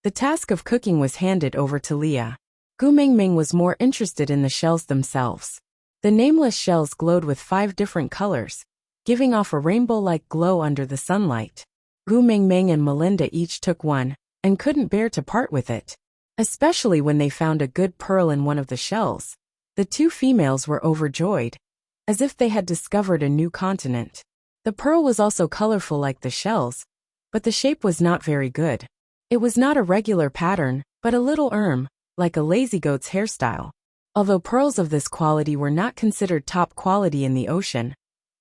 Speaker 1: the task of cooking was handed over to Leah. Gu Mingming was more interested in the shells themselves. The nameless shells glowed with 5 different colors, giving off a rainbow-like glow under the sunlight. Gu Mingming and Melinda each took one, and couldn't bear to part with it. Especially when they found a good pearl in one of the shells. The 2 females were overjoyed, as if they had discovered a new continent. The pearl was also colorful like the shells, but the shape was not very good. It was not a regular pattern, but a little like a lazy goat's hairstyle. Although pearls of this quality were not considered top quality in the ocean,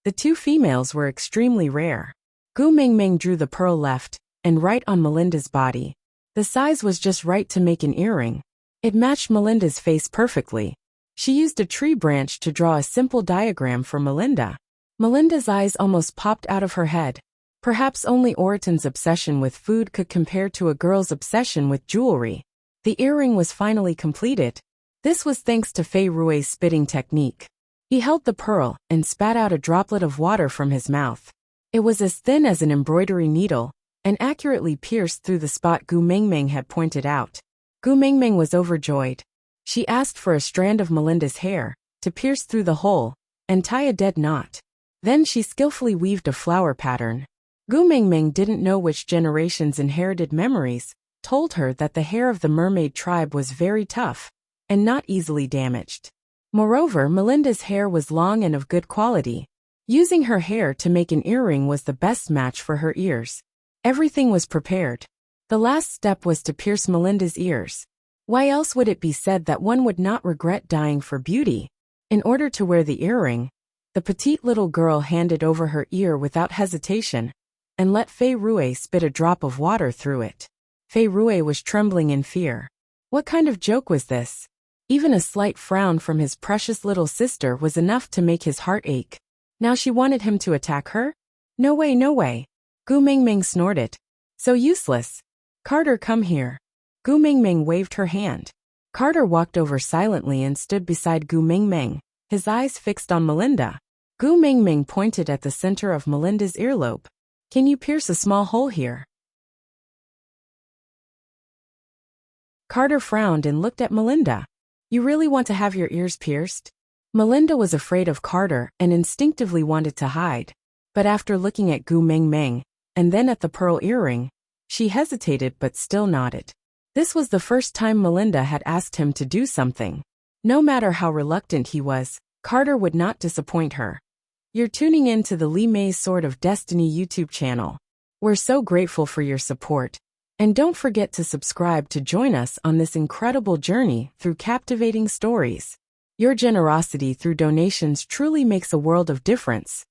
Speaker 1: the 2 females were extremely rare. Gu Mingming drew the pearl left and right on Melinda's body. The size was just right to make an earring. It matched Melinda's face perfectly. She used a tree branch to draw a simple diagram for Melinda. Melinda's eyes almost popped out of her head. Perhaps only Oriton's obsession with food could compare to a girl's obsession with jewelry. The earring was finally completed. This was thanks to Fei Rui's spitting technique. He held the pearl and spat out a droplet of water from his mouth. It was as thin as an embroidery needle, and accurately pierced through the spot Gu Mingming had pointed out. Gu Mingming was overjoyed. She asked for a strand of Melinda's hair, to pierce through the hole, and tie a dead knot. Then she skillfully weaved a flower pattern. Gu Mingming didn't know which generation's inherited memories told her that the hair of the mermaid tribe was very tough, and not easily damaged. Moreover, Melinda's hair was long and of good quality. Using her hair to make an earring was the best match for her ears. Everything was prepared. The last step was to pierce Melinda's ears. Why else would it be said that one would not regret dying for beauty? In order to wear the earring, the petite little girl handed over her ear without hesitation, and let Fei Rui spit a drop of water through it. Fei Rui was trembling in fear. What kind of joke was this? Even a slight frown from his precious little sister was enough to make his heart ache. Now she wanted him to attack her? No way, no way. Gu Mingming snorted. So useless. Carter, come here. Gu Mingming waved her hand. Carter walked over silently and stood beside Gu Mingming, his eyes fixed on Melinda. Gu Mingming pointed at the center of Melinda's earlobe. Can you pierce a small hole here? Carter frowned and looked at Melinda. You really want to have your ears pierced? Melinda was afraid of Carter and instinctively wanted to hide. But after looking at Gu Mingming, and then at the pearl earring, she hesitated but still nodded. This was the first time Melinda had asked him to do something. No matter how reluctant he was, Carter would not disappoint her. You're tuning in to the Li Mei's Sword of Destiny YouTube channel. We're so grateful for your support. And don't forget to subscribe to join us on this incredible journey through captivating stories. Your generosity through donations truly makes a world of difference,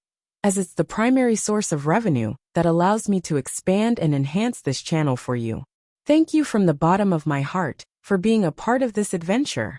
Speaker 1: as it's the primary source of revenue that allows me to expand and enhance this channel for you. Thank you from the bottom of my heart for being a part of this adventure.